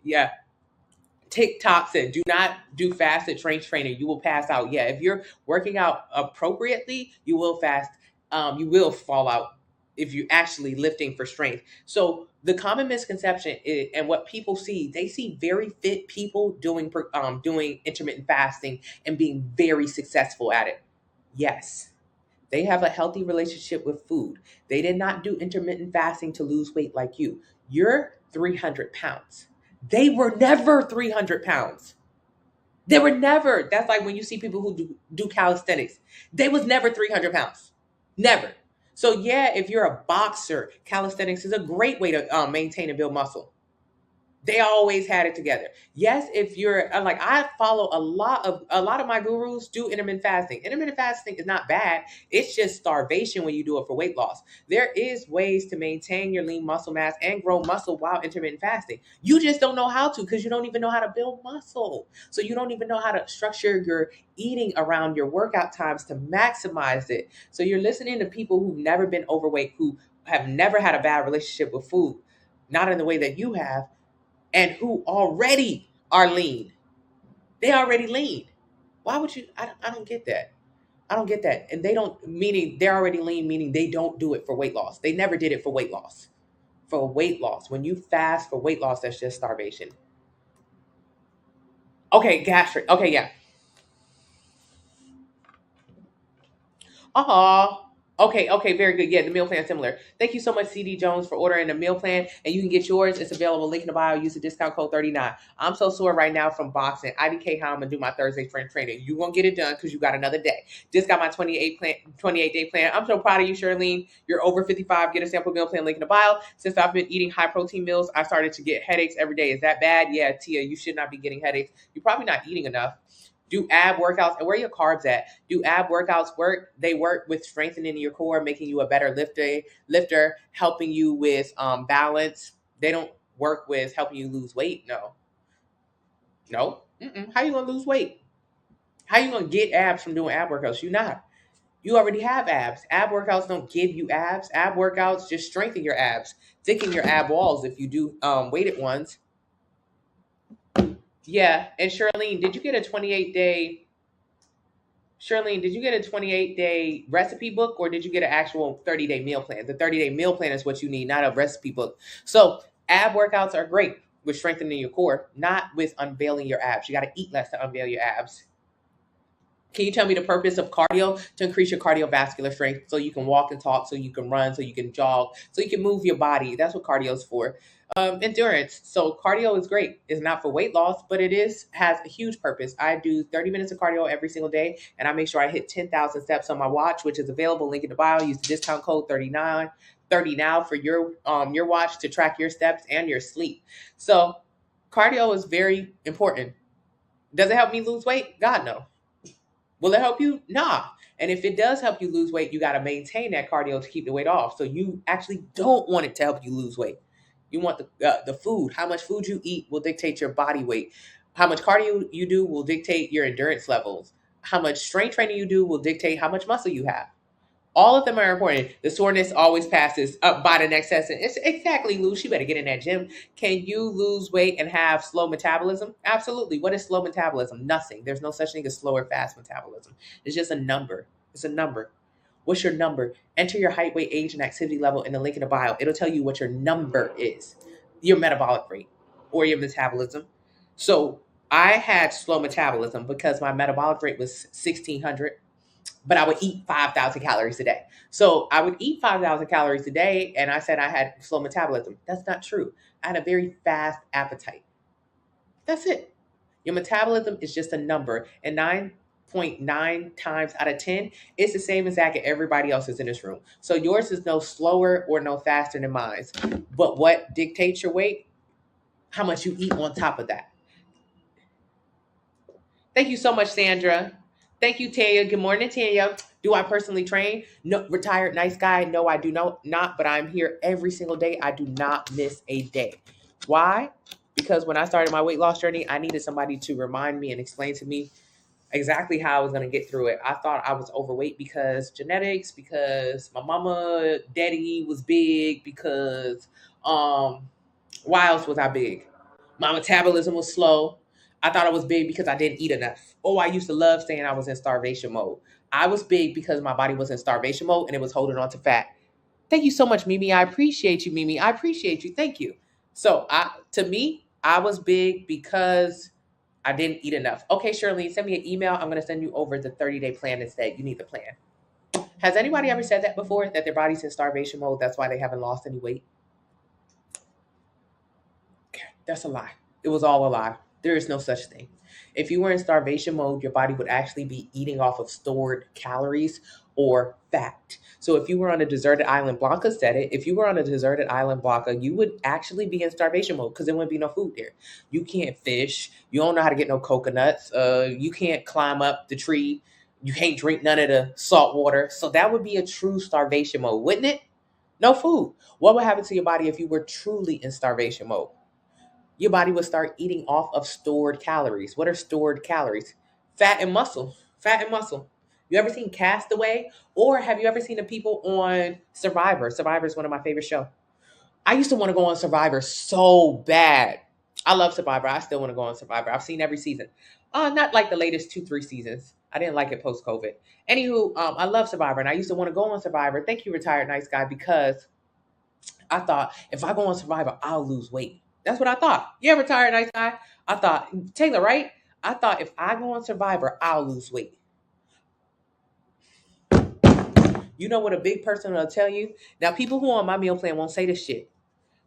Yeah. TikTok said, do not do fasted strength training. You will pass out. Yeah, if you're working out appropriately, you will fast. You will fall out if you're actually lifting for strength. So the common misconception is, and what people see, they see very fit people doing intermittent fasting and being very successful at it. Yes, they have a healthy relationship with food. They did not do intermittent fasting to lose weight like you. You're 300 pounds. They were never 300 pounds. They were never. That's like when you see people who do calisthenics. They was never 300 pounds. Never. So yeah, if you're a boxer, calisthenics is a great way to maintain and build muscle. They always had it together. Yes, if you're like, I follow a lot of my gurus do intermittent fasting. Intermittent fasting is not bad. It's just starvation when you do it for weight loss. There is ways to maintain your lean muscle mass and grow muscle while intermittent fasting. You just don't know how to, because you don't even know how to build muscle. So you don't even know how to structure your eating around your workout times to maximize it. So you're listening to people who've never been overweight, who have never had a bad relationship with food, not in the way that you have, and who already are lean. They already lean. Why would you? I don't get that. I don't get that. And they don't, meaning they're already lean, meaning they don't do it for weight loss. They never did it for weight loss. For weight loss. When you fast for weight loss, that's just starvation. Okay, gastric. Okay, yeah. Okay, very good. Yeah, the meal plan is similar. Thank you so much, CD Jones, for ordering the meal plan. And you can get yours. It's available. Link in the bio. Use the discount code 39. I'm so sore right now from boxing. IDK, how I'm going to do my Thursday strength training. You going to get it done because you got another day. Just got my 28-day plan. I'm so proud of you, Charlene. You're over 55. Get a sample meal plan. Link in the bio. Since I've been eating high protein meals, I started to get headaches every day. Is that bad? Yeah, Tia, you should not be getting headaches. You're probably not eating enough. Do ab workouts, and where are your carbs at? Do ab workouts work? They work with strengthening your core, making you a better lifter, helping you with balance. They don't work with helping you lose weight. No. No. Mm-mm. How you gonna lose weight? How you gonna get abs from doing ab workouts? You not. You already have abs. Ab workouts don't give you abs. Ab workouts just strengthen your abs, thicken your ab walls if you do weighted ones. Yeah. And Charlene, did you get a 28-day? Charlene, did you get a 28-day recipe book or did you get an actual 30-day meal plan? The 30-day meal plan is what you need, not a recipe book. So ab workouts are great with strengthening your core, not with unveiling your abs. You got to eat less to unveil your abs. Can you tell me the purpose of cardio? To increase your cardiovascular strength so you can walk and talk, so you can run, so you can jog, so you can move your body. That's what cardio is for. Endurance. So cardio is great. It's not for weight loss, but has a huge purpose. I do 30 minutes of cardio every single day, and I make sure I hit 10,000 steps on my watch, which is available. Link in the bio. Use the discount code 30 now for your watch to track your steps and your sleep. So cardio is very important. Does it help me lose weight? God, no. Will it help you? Nah. And if it does help you lose weight, you got to maintain that cardio to keep the weight off. So you actually don't want it to help you lose weight. You want the food. How much food you eat will dictate your body weight. How much cardio you do will dictate your endurance levels. How much strength training you do will dictate how much muscle you have. All of them are important. The soreness always passes up by the next session. It's exactly, Lou. She better get in that gym. Can you lose weight and have slow metabolism? Absolutely. What is slow metabolism? Nothing. There's no such thing as slow or fast metabolism. It's just a number. It's a number. What's your number? Enter your height, weight, age, and activity level in the link in the bio. It'll tell you what your number is, your metabolic rate or your metabolism. So I had slow metabolism because my metabolic rate was 1600, but I would eat 5,000 calories a day. So I would eat 5,000 calories a day, and I said I had slow metabolism. That's not true. I had a very fast appetite. That's it. Your metabolism is just a number, and 9.9 times out of 10, it's the same exact as everybody else's in this room. So yours is no slower or no faster than mine. But what dictates your weight? How much you eat on top of that. Thank you so much, Sandra. Thank you, Tanya. Good morning, Tanya. Do I personally train? No, retired nice guy. No, I do not, but I'm here every single day. I do not miss a day. Why? Because when I started my weight loss journey, I needed somebody to remind me and explain to me exactly how I was going to get through it. I thought I was overweight because genetics, because my mama, daddy was big, because why else was I big? My metabolism was slow. I thought I was big because I didn't eat enough. Oh, I used to love saying I was in starvation mode. I was big because my body was in starvation mode and it was holding on to fat. Thank you so much, Mimi. I appreciate you, Mimi. I appreciate you. Thank you. So to me, I was big because I didn't eat enough. Okay, Shirley, send me an email. I'm going to send you over the 30-day plan instead. You need the plan. Has anybody ever said that before, that their body's in starvation mode? That's why they haven't lost any weight? That's a lie. It was all a lie. There is no such thing. If you were in starvation mode, your body would actually be eating off of stored calories or fat. So if you were on a deserted island, Blanca said it, if you were on a deserted island, Blanca, you would actually be in starvation mode because there wouldn't be no food there. You can't fish. You don't know how to get no coconuts. You can't climb up the tree. You can't drink none of the salt water. So that would be a true starvation mode, wouldn't it? No food. What would happen to your body if you were truly in starvation mode? Your body would start eating off of stored calories. What are stored calories? Fat and muscle. Fat and muscle. You ever seen Castaway? Or have you ever seen the people on Survivor? Survivor is one of my favorite shows. I used to want to go on Survivor so bad. I love Survivor. I still want to go on Survivor. I've seen every season. Not like the latest 2-3 seasons. I didn't like it post-COVID. Anywho, I love Survivor, and I used to want to go on Survivor. Thank you, retired nice guy, because I thought if I go on Survivor, I'll lose weight. That's what I thought. Yeah, retired nice guy. I thought, Taylor, right? I thought if I go on Survivor, I'll lose weight. You know what a big person will tell you? Now, people who are on my meal plan won't say this shit.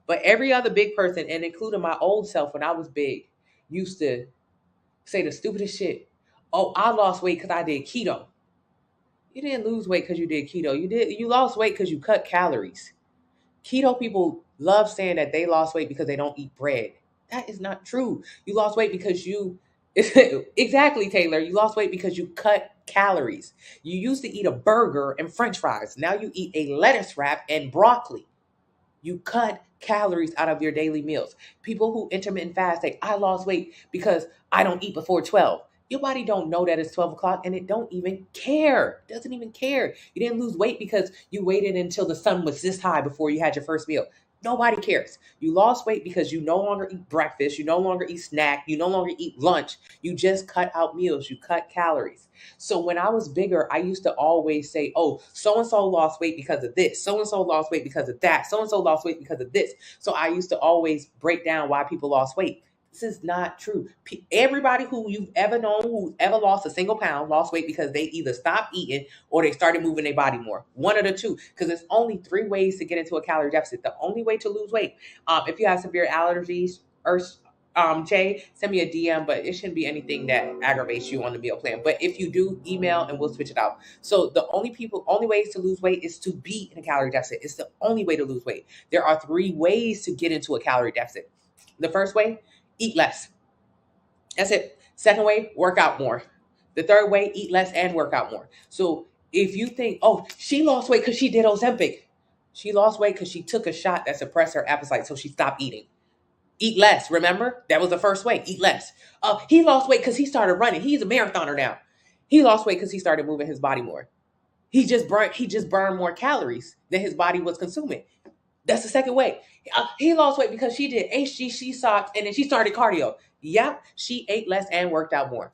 But every other big person, and including my old self when I was big, used to say the stupidest shit. Oh, I lost weight because I did keto. You didn't lose weight because you did keto. You lost weight because you cut calories. Keto people love saying that they lost weight because they don't eat bread. That is not true. You lost weight because you exactly, Taylor. You lost weight because you cut calories. You used to eat a burger and french fries. Now you eat a lettuce wrap and broccoli. You cut calories out of your daily meals. People who intermittent fast say, I lost weight because I don't eat before 12. Your body don't know that it's 12 o'clock and it don't even care. Doesn't even care. You didn't lose weight because you waited until the sun was this high before you had your first meal. Nobody cares. You lost weight because you no longer eat breakfast. You no longer eat snack. You no longer eat lunch. You just cut out meals. You cut calories. So when I was bigger, I used to always say, oh, so and so lost weight because of this. So and so lost weight because of that. So and so lost weight because of this. So I used to always break down why people lost weight. This is not true. Everybody who you've ever known who ever lost a single pound lost weight because they either stopped eating or they started moving their body more. One of the two. Because there's only 3 ways to get into a calorie deficit. The only way to lose weight, if you have severe allergies or Jay, send me a DM, but it shouldn't be anything that aggravates you on the meal plan. But if you do, email and we'll switch it out. So the only ways to lose weight is to be in a calorie deficit. It's the only way to lose weight. There are 3 ways to get into a calorie deficit. The first way, eat less. That's it. Second way, work out more. The third way, eat less and work out more. So if you think, oh, she lost weight because she did Ozempic. She lost weight because she took a shot that suppressed her appetite, so she stopped eating. Eat less, remember? That was the first way, eat less. He lost weight because he started running. He's a marathoner now. He lost weight because he started moving his body more. He just burned more calories than his body was consuming. That's the second way. He lost weight because she did HGC socks and then she started cardio. Yep, she ate less and worked out more.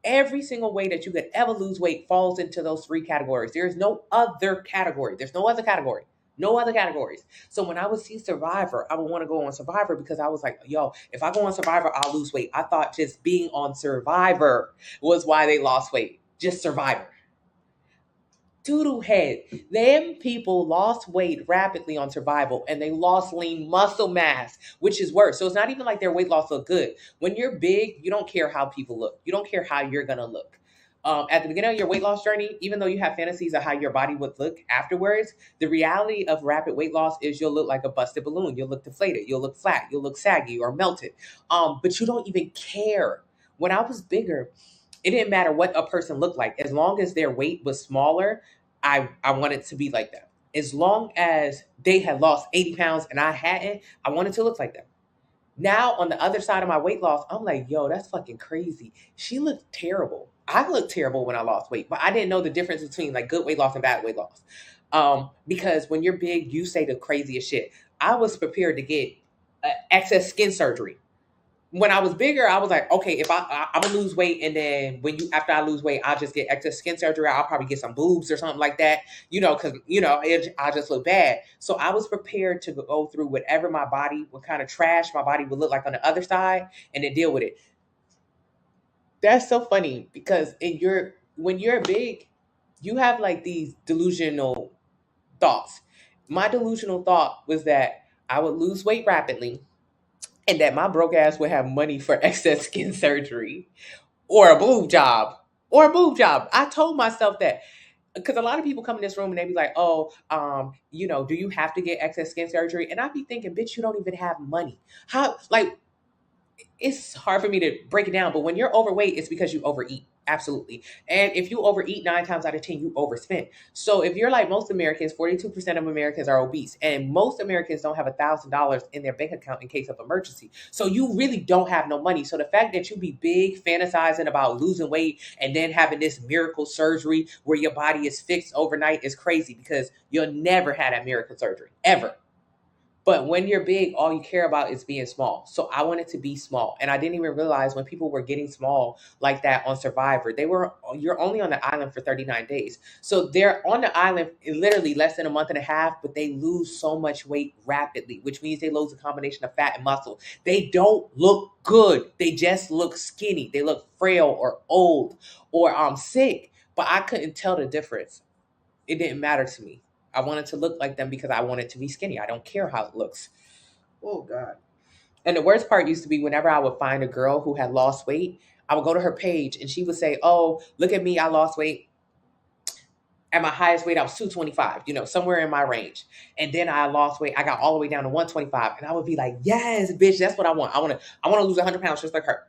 Every single way that you could ever lose weight falls into those 3 categories. There is no other category. There's no other category. No other categories. So when I would see Survivor, I would want to go on Survivor because I was like, yo, if I go on Survivor, I'll lose weight. I thought just being on Survivor was why they lost weight. Just Survivor. Doodle head. Them people lost weight rapidly on Survival and they lost lean muscle mass, which is worse. So it's not even like their weight loss looked good. When you're big, you don't care how people look. You don't care how you're going to look. At the beginning of your weight loss journey, even though you have fantasies of how your body would look afterwards, the reality of rapid weight loss is you'll look like a busted balloon. You'll look deflated. You'll look flat. You'll look saggy or melted. But you don't even care. When I was bigger, it didn't matter what a person looked like. As long as their weight was smaller, I wanted to be like that. As long as they had lost 80 pounds and I hadn't, I wanted to look like them. Now, on the other side of my weight loss, I'm like, yo, that's fucking crazy. She looked terrible. I looked terrible when I lost weight, but I didn't know the difference between like good weight loss and bad weight loss. Because when you're big, you say the craziest shit. I was prepared to get excess skin surgery. When I was bigger, I was like, okay, if I'm gonna lose weight, and then after I lose weight, I'll just get excess skin surgery. I'll probably get some boobs or something like that, because I just look bad. So I was prepared to go through whatever what kind of trash my body would look like on the other side, and then deal with it. That's so funny because when you're big, you have like these delusional thoughts. My delusional thought was that I would lose weight rapidly and that my broke ass would have money for excess skin surgery or a boob job. I told myself that because a lot of people come in this room and they be like, oh, do you have to get excess skin surgery? And I'd be thinking, bitch, you don't even have money. How, like, it's hard for me to break it down, but when you're overweight, it's because you overeat. Absolutely. And if you overeat 9 times out of 10, you overspend. So if you're like most Americans, 42% of Americans are obese, and most Americans don't have $1,000 in their bank account in case of emergency. So you really don't have no money. So the fact that you be big, fantasizing about losing weight and then having this miracle surgery where your body is fixed overnight is crazy because you'll never have that miracle surgery, ever. But when you're big, all you care about is being small. So I wanted to be small. And I didn't even realize when people were getting small like that on Survivor, you're only on the island for 39 days. So they're on the island in literally less than a month and a half, but they lose so much weight rapidly, which means they lose a combination of fat and muscle. They don't look good. They just look skinny. They look frail or old or sick. But I couldn't tell the difference. It didn't matter to me. I wanted to look like them because I wanted to be skinny. I don't care how it looks. Oh, God. And the worst part used to be whenever I would find a girl who had lost weight, I would go to her page and she would say, oh, look at me. I lost weight. At my highest weight, I was 225, somewhere in my range. And then I lost weight. I got all the way down to 125. And I would be like, yes, bitch, that's what I want. I want to lose 100 pounds just like her.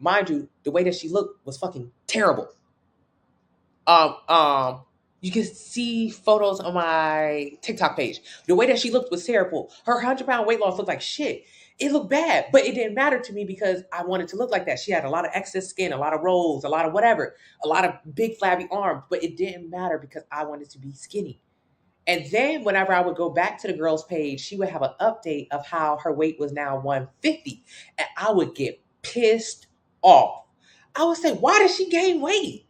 Mind you, the way that she looked was fucking terrible. You can see photos on my TikTok page. The way that she looked was terrible. Her 100-pound weight loss looked like shit. It looked bad, but it didn't matter to me because I wanted to look like that. She had a lot of excess skin, a lot of rolls, a lot of whatever, a lot of big flabby arms, but it didn't matter because I wanted to be skinny. And then whenever I would go back to the girl's page, she would have an update of how her weight was now 150. And I would get pissed off. I would say, why did she gain weight?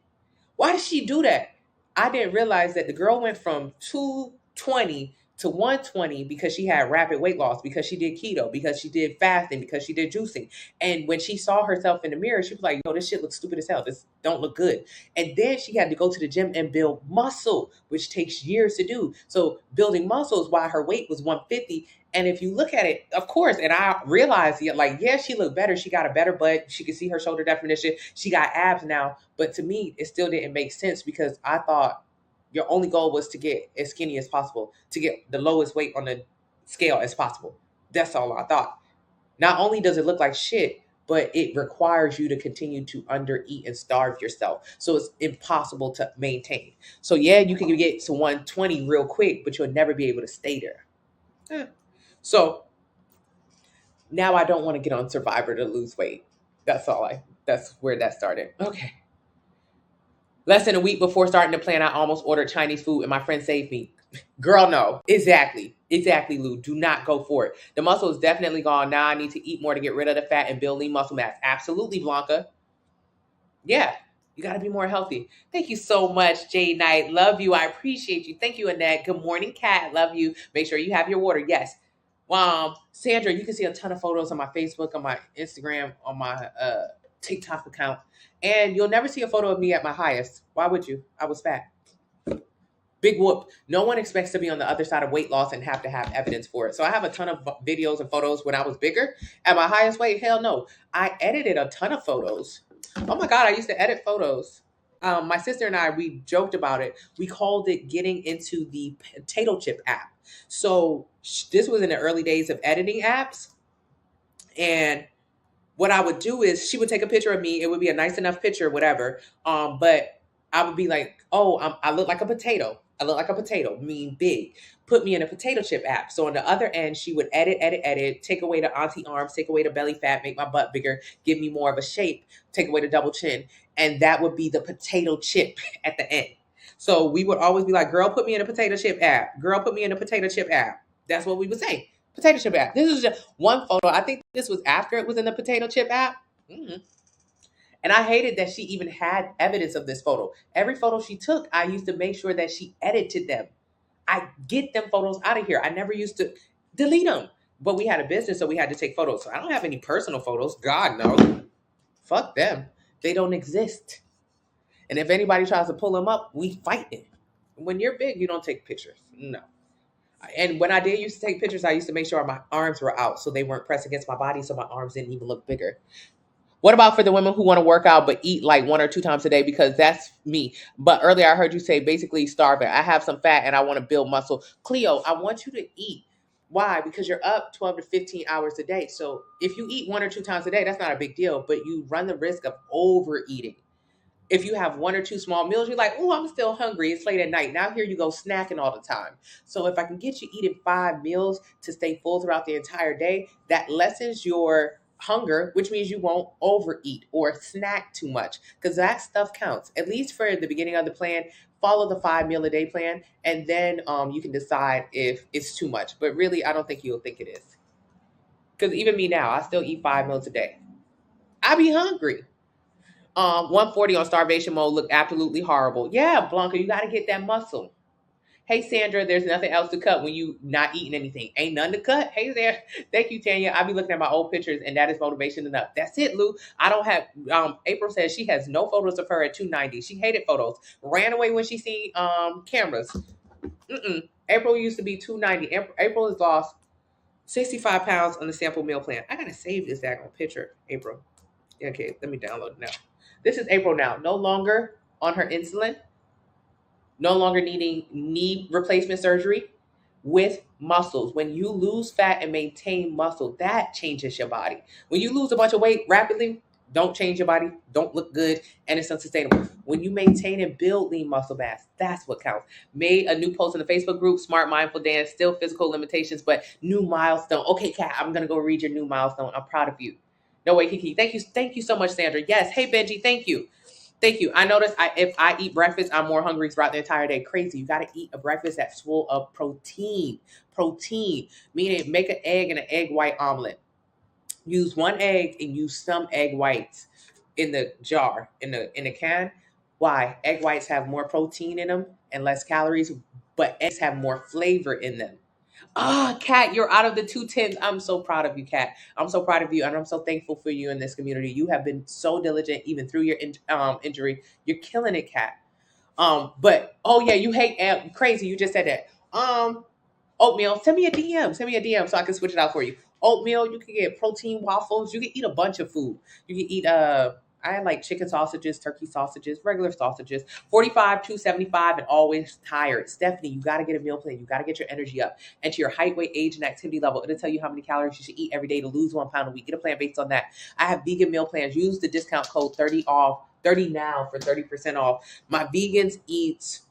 Why did she do that? I didn't realize that the girl went from 220 to 120 because she had rapid weight loss, because she did keto, because she did fasting, because she did juicing. And when she saw herself in the mirror, she was like, yo, this shit looks stupid as hell. This don't look good. And then she had to go to the gym and build muscle, which takes years to do. So building muscle is why her weight was 150. And if you look at it, of course, and I realized, like, yeah, she looked better. She got a better butt. She could see her shoulder definition. She got abs now. But to me, it still didn't make sense because I thought your only goal was to get as skinny as possible, to get the lowest weight on the scale as possible. That's all I thought. Not only does it look like shit, but it requires you to continue to undereat and starve yourself. So it's impossible to maintain. So yeah, you can get to 120 real quick, but you'll never be able to stay there. So now I don't want to get on Survivor to lose weight. That's where that started. Okay. Less than a week before starting to plan, I almost ordered Chinese food and my friend saved me. Girl, no. Exactly, Lou. Do not go for it. The muscle is definitely gone. Now I need to eat more to get rid of the fat and build lean muscle mass. Absolutely, Blanca. Yeah, you got to be more healthy. Thank you so much, Jay Knight. Love you. I appreciate you. Thank you, Annette. Good morning, Kat. Love you. Make sure you have your water. Yes. Sandra, you can see a ton of photos on my Facebook, on my Instagram, on my TikTok account. And you'll never see a photo of me at my highest. Why would you? I was fat. Big whoop. No one expects to be on the other side of weight loss and have to have evidence for it. So I have a ton of videos and photos when I was bigger. At my highest weight, hell no. I edited a ton of photos. Oh my God, I used to edit photos. My sister and I, we joked about it. We called it getting into the potato chip app. So this was in the early days of editing apps. And what I would do is she would take a picture of me. It would be a nice enough picture, whatever. But I would be like, oh, I look like a potato. I look like a potato, mean big. Put me in a potato chip app. So on the other end, she would edit, take away the auntie arms, take away the belly fat, make my butt bigger, give me more of a shape, take away the double chin. And that would be the potato chip at the end. So we would always be like, girl, put me in a potato chip app. Girl, put me in a potato chip app. That's what we would say. Potato chip app. This is just one photo. I think this was after it was in the potato chip app. Mm-hmm. And I hated that she even had evidence of this photo. Every photo she took, I used to make sure that she edited them. I get them photos out of here. I never used to delete them. But we had a business, so we had to take photos. So I don't have any personal photos. God, no. Fuck them. They don't exist. And if anybody tries to pull them up, we fight it. When you're big, you don't take pictures. No. And when I did used to take pictures, I used to make sure my arms were out so they weren't pressed against my body, so my arms didn't even look bigger. What about for the women who want to work out but eat like 1 or 2 times a day? Because that's me. But earlier I heard you say basically starving. I have some fat and I want to build muscle. Cleo, I want you to eat. Why? Because you're up 12 to 15 hours a day. So if you eat 1 or 2 times a day, that's not a big deal, but you run the risk of overeating. If you have 1 or 2 small meals, you're like, oh, I'm still hungry. It's late at night. Now here you go snacking all the time. So if I can get you eating 5 meals to stay full throughout the entire day, that lessens your hunger, which means you won't overeat or snack too much, because that stuff counts. At least for the beginning of the plan, follow the 5 meal a day plan, and then you can decide if it's too much. But really, I don't think you'll think it is. Because even me now, I still eat 5 meals a day. I be hungry. 140 on starvation mode look absolutely horrible. Yeah, Blanca, you got to get that muscle. Hey, Sandra, there's nothing else to cut when you not eating anything. Ain't none to cut. Hey there. Thank you, Tanya. I be looking at my old pictures, and that is motivation enough. That's it, Lou. I don't have, April says she has no photos of her at 290. She hated photos. Ran away when she seen cameras. April used to be 290. April has lost 65 pounds on the sample meal plan. I got to save this daggone picture, April. Okay, let me download it now. This is April now. No longer on her insulin. No longer needing knee replacement surgery, with muscles. When you lose fat and maintain muscle, that changes your body. When you lose a bunch of weight rapidly, don't change your body, don't look good, and it's unsustainable. When you maintain and build lean muscle mass, that's what counts. Made a new post in the Facebook group, Smart Mindful Dance, still physical limitations, but new milestone. Okay, Kat, I'm gonna go read your new milestone. I'm proud of you. No way, Kiki. Thank you so much, Sandra. Yes, hey Benji, thank you. Thank you. I noticed if I eat breakfast, I'm more hungry throughout the entire day. Crazy. You got to eat a breakfast that's full of protein. Protein, meaning make an egg and an egg white omelet. Use one egg and use some egg whites in the jar, in the can. Why? Egg whites have more protein in them and less calories, but eggs have more flavor in them. Ah, Kat, you're out of the 210s. I'm so proud of you, Kat. I'm so proud of you, and I'm so thankful for you in this community. You have been so diligent, even through your injury. You're killing it, Kat. But oh yeah, you hate crazy. You just said that. Oatmeal. Send me a DM. Send me a DM so I can switch it out for you. Oatmeal. You can get protein waffles. You can eat a bunch of food. You can eat I like chicken sausages, turkey sausages, regular sausages. 45, 275, and always tired. Stephanie, you got to get a meal plan. You got to get your energy up. And to your height, weight, age, and activity level. It'll tell you how many calories you should eat every day to lose 1 pound a week. Get a plan based on that. I have vegan meal plans. Use the discount code 30 now for 30% off. My vegans eat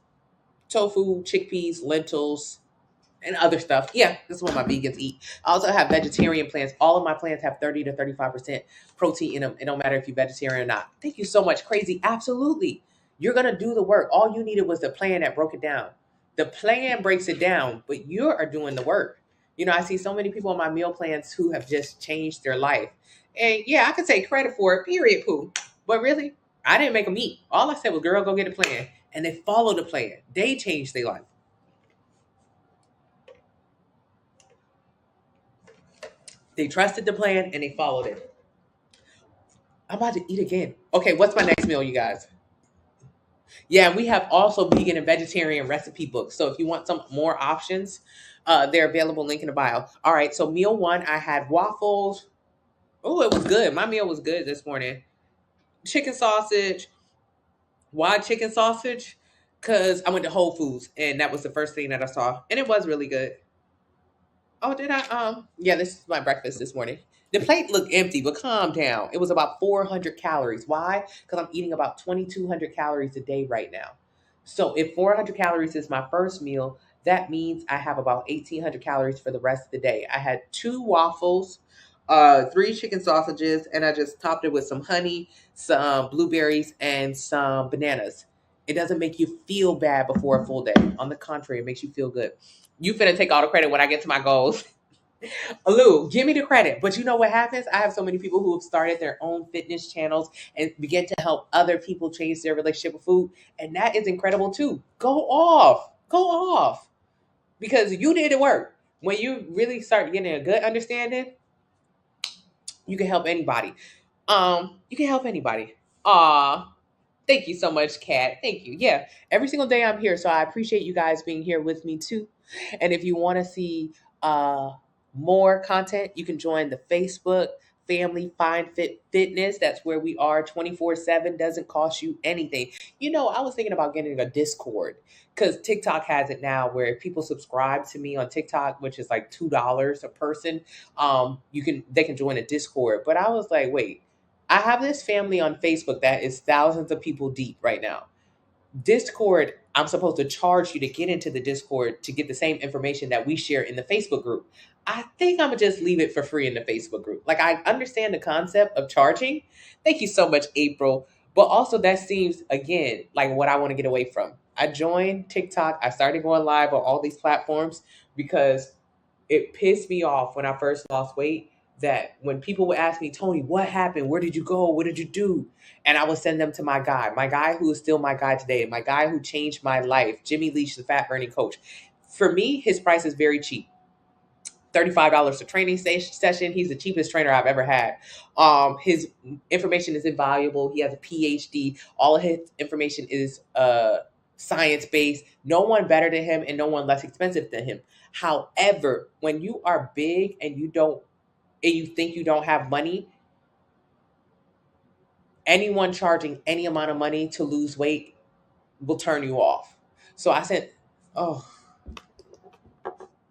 tofu, chickpeas, lentils, and other stuff. Yeah, this is what my vegans eat. I also have vegetarian plans. All of my plans have 30 to 35% protein in them. It don't matter if you're vegetarian or not. Thank you so much. Crazy. Absolutely. You're going to do the work. All you needed was the plan that broke it down. The plan breaks it down, but you are doing the work. You know, I see so many people on my meal plans who have just changed their life. And yeah, I could take credit for it, period, poo. But really, I didn't make them eat. All I said was, girl, go get a plan. And they followed the plan. They changed their life. They trusted the plan and they followed it. I'm about to eat again. Okay, what's my next meal, you guys? Yeah, we have also vegan and vegetarian recipe books. So if you want some more options, they're available. Link in the bio. All right, so meal one, I had waffles. Oh, it was good. My meal was good this morning. Chicken sausage. Why chicken sausage? Because I went to Whole Foods and that was the first thing that I saw. And it was really good. Oh, did I? Yeah, this is my breakfast this morning. The plate looked empty, but calm down. It was about 400 calories. Why? Because I'm eating about 2,200 calories a day right now. So if 400 calories is my first meal, that means I have about 1,800 calories for the rest of the day. I had 2 waffles, 3 chicken sausages, and I just topped it with some honey, some blueberries, and some bananas. It doesn't make you feel bad before a full day. On the contrary, it makes you feel good. You finna take all the credit when I get to my goals. Lou, give me the credit. But you know what happens? I have so many people who have started their own fitness channels and begin to help other people change their relationship with food. And that is incredible too. Go off. Go off. Because you did the work. When you really start getting a good understanding, you can help anybody. You can help anybody. Aw. Thank you so much, Kat. Thank you. Yeah. Every single day I'm here. So I appreciate you guys being here with me too. And if you want to see more content, you can join the Facebook Family Fine Fit Fitness. That's where we are 24/7. Doesn't cost you anything. You know, I was thinking about getting a Discord because TikTok has it now where if people subscribe to me on TikTok, which is like $2 a person, they can join a Discord. But I was like, wait, I have this family on Facebook that is thousands of people deep right now. Discord, I'm supposed to charge you to get into the Discord to get the same information that we share in the Facebook group. I think I'm gonna just leave it for free in the Facebook group. Like, I understand the concept of charging. Thank you so much, April. But also, that seems, again, like what I want to get away from. I joined TikTok. I started going live on all these platforms because it pissed me off when I first lost weight that when people would ask me, Tony, what happened? Where did you go? What did you do? And I would send them to my guy who is still my guy today, my guy who changed my life, Jimmy Leach, the fat burning coach. For me, his price is very cheap. $35 a training session. He's the cheapest trainer I've ever had. His information is invaluable. He has a PhD. All of his information is science-based. No one better than him and no one less expensive than him. However, when you are big and you think you don't have money, anyone charging any amount of money to lose weight will turn you off. So I sent,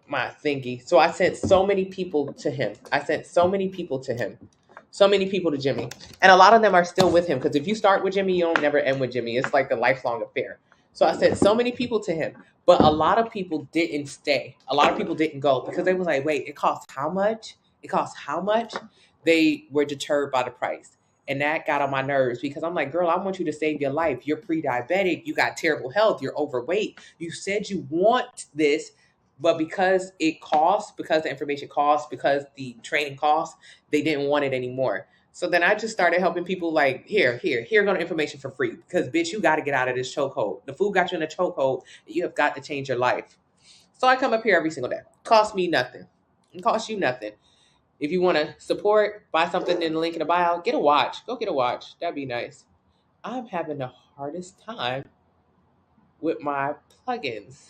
my thingy. So I sent so many people to him. So many people to Jimmy. And a lot of them are still with him, because if you start with Jimmy, you don't never end with Jimmy. It's like a lifelong affair. So I said so many people to him, but a lot of people didn't stay. A lot of people didn't go because they was like, wait, it costs how much? It costs how much? They were deterred by the price. And that got on my nerves because I'm like, girl, I want you to save your life. You're pre-diabetic. You got terrible health. You're overweight. You said you want this, but because it costs, because the information costs, because the training costs, they didn't want it anymore. So then I just started helping people like, here go the information for free. Because bitch, you got to get out of this chokehold. The food got you in a chokehold. You have got to change your life. So I come up here every single day. Cost me nothing. It costs you nothing. If you want to support, buy something in the link in the bio, get a watch. Go get a watch. That'd be nice. I'm having the hardest time with my plugins.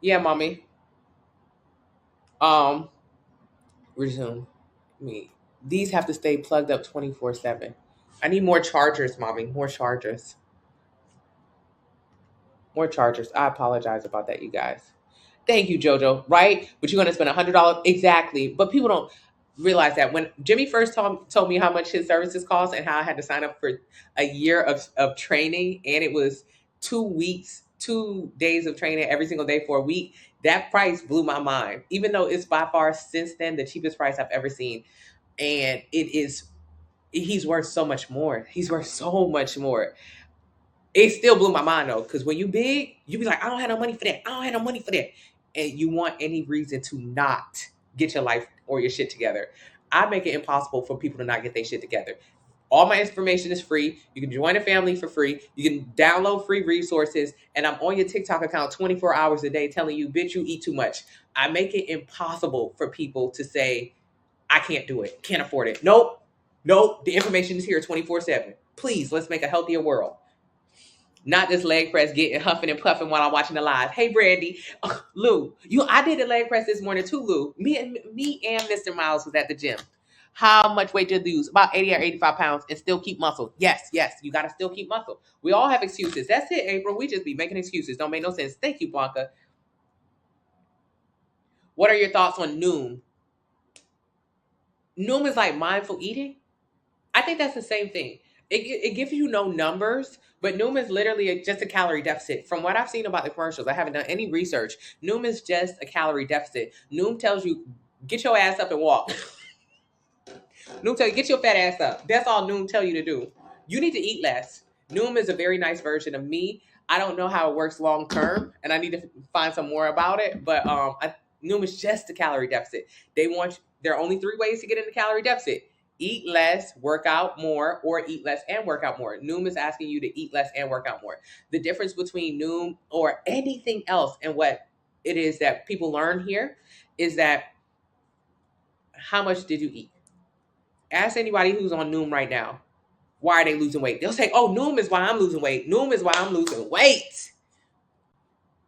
Yeah, mommy. Resume. Me. These have to stay plugged up 24/7. I need more chargers, mommy. More chargers. More chargers. I apologize about that, you guys. Thank you, Jojo. Right? But you're going to spend $100 exactly. But people don't realize that when Jimmy first told me how much his services cost and how I had to sign up for a year of training, and it was 2 weeks, 2 days of training every single day for a week, that price blew my mind. Even though it's by far since then the cheapest price I've ever seen, and he's worth so much more. He's worth so much more. It still blew my mind though, because when you big, you be like, I don't have no money for that. I don't have no money for that. And you want any reason to not get your life or your shit together. I make it impossible for people to not get their shit together. All my information is free. You can join a family for free. You can download free resources. And I'm on your TikTok account 24 hours a day telling you, bitch, you eat too much. I make it impossible for people to say, I can't do it, can't afford it. Nope. The information is here 24/7. Please, let's make a healthier world. Not this leg press getting huffing and puffing while I'm watching the live. Hey, Brandy. Lou, I did a leg press this morning too, Lou. Me and Mr. Miles was at the gym. How much weight did you lose? About 80 or 85 pounds and still keep muscle. Yes. You got to still keep muscle. We all have excuses. That's it, April. We just be making excuses. Don't make no sense. Thank you, Blanca. What are your thoughts on Noom? Noom is like mindful eating. I think that's the same thing. It gives you no numbers, but Noom is literally just a calorie deficit. From what I've seen about the commercials, I haven't done any research. Noom is just a calorie deficit. Noom tells you, get your ass up and walk. Noom tell you, get your fat ass up. That's all Noom tell you to do. You need to eat less. Noom is a very nice version of me. I don't know how it works long term, and I need to find some more about it. But Noom is just a calorie deficit. There are only 3 ways to get into calorie deficit. Eat less, work out more, or eat less and work out more. Noom is asking you to eat less and work out more. The difference between Noom or anything else and what it is that people learn here is that how much did you eat? Ask anybody who's on Noom right now. Why are they losing weight? They'll say, oh, Noom is why I'm losing weight. Noom is why I'm losing weight.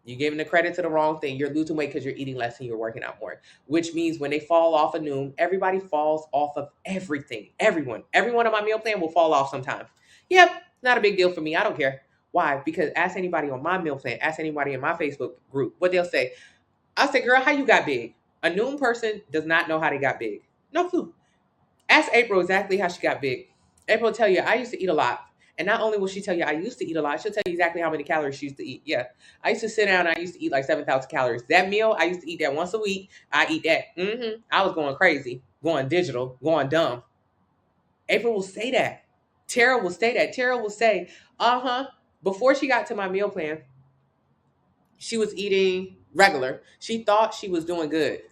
You're giving the credit to the wrong thing. You're losing weight because you're eating less and you're working out more, which means when they fall off of Noom, everybody falls off of everything. Everyone on my meal plan will fall off sometime. Yep, not a big deal for me. I don't care. Why? Because ask anybody on my meal plan, ask anybody in my Facebook group, what they'll say. I say, girl, how you got big? A Noom person does not know how they got big. No clue. Ask April exactly how she got big. April will tell you, I used to eat a lot. And not only will she tell you I used to eat a lot, she'll tell you exactly how many calories she used to eat. Yeah. I used to sit down and I used to eat like 7,000 calories. That meal, I used to eat that once a week. I eat that. I was going crazy, going digital, going dumb. April will say that. Tara will say that. Tara will say, before she got to my meal plan, she was eating regular. She thought she was doing good.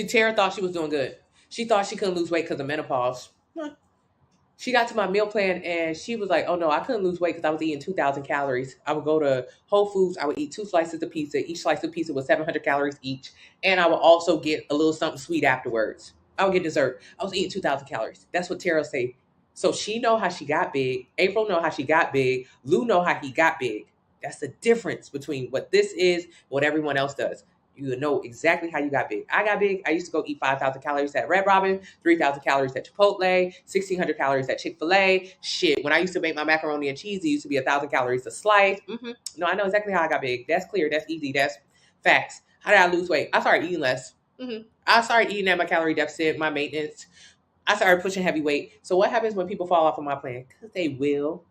Tara thought she was doing good. She thought she couldn't lose weight because of menopause. She got to my meal plan and she was like, oh no, I couldn't lose weight because I was eating 2,000 calories. I would go to Whole Foods. I would eat 2 slices of pizza. Each slice of pizza was 700 calories each. And I would also get a little something sweet afterwards. I would get dessert. I was eating 2,000 calories. That's what Tara say. So she know how she got big. April know how she got big. Lou know how he got big. That's the difference between what this is, what everyone else does. You know exactly how you got big. I got big. I used to go eat 5,000 calories at Red Robin, 3,000 calories at Chipotle, 1,600 calories at Chick-fil-A. Shit, when I used to make my macaroni and cheese, it used to be 1,000 calories a slice. No, I know exactly how I got big. That's clear. That's easy. That's facts. How did I lose weight? I started eating less. I started eating at my calorie deficit, my maintenance. I started pushing heavy weight. So what happens when people fall off of my plan? Because they will.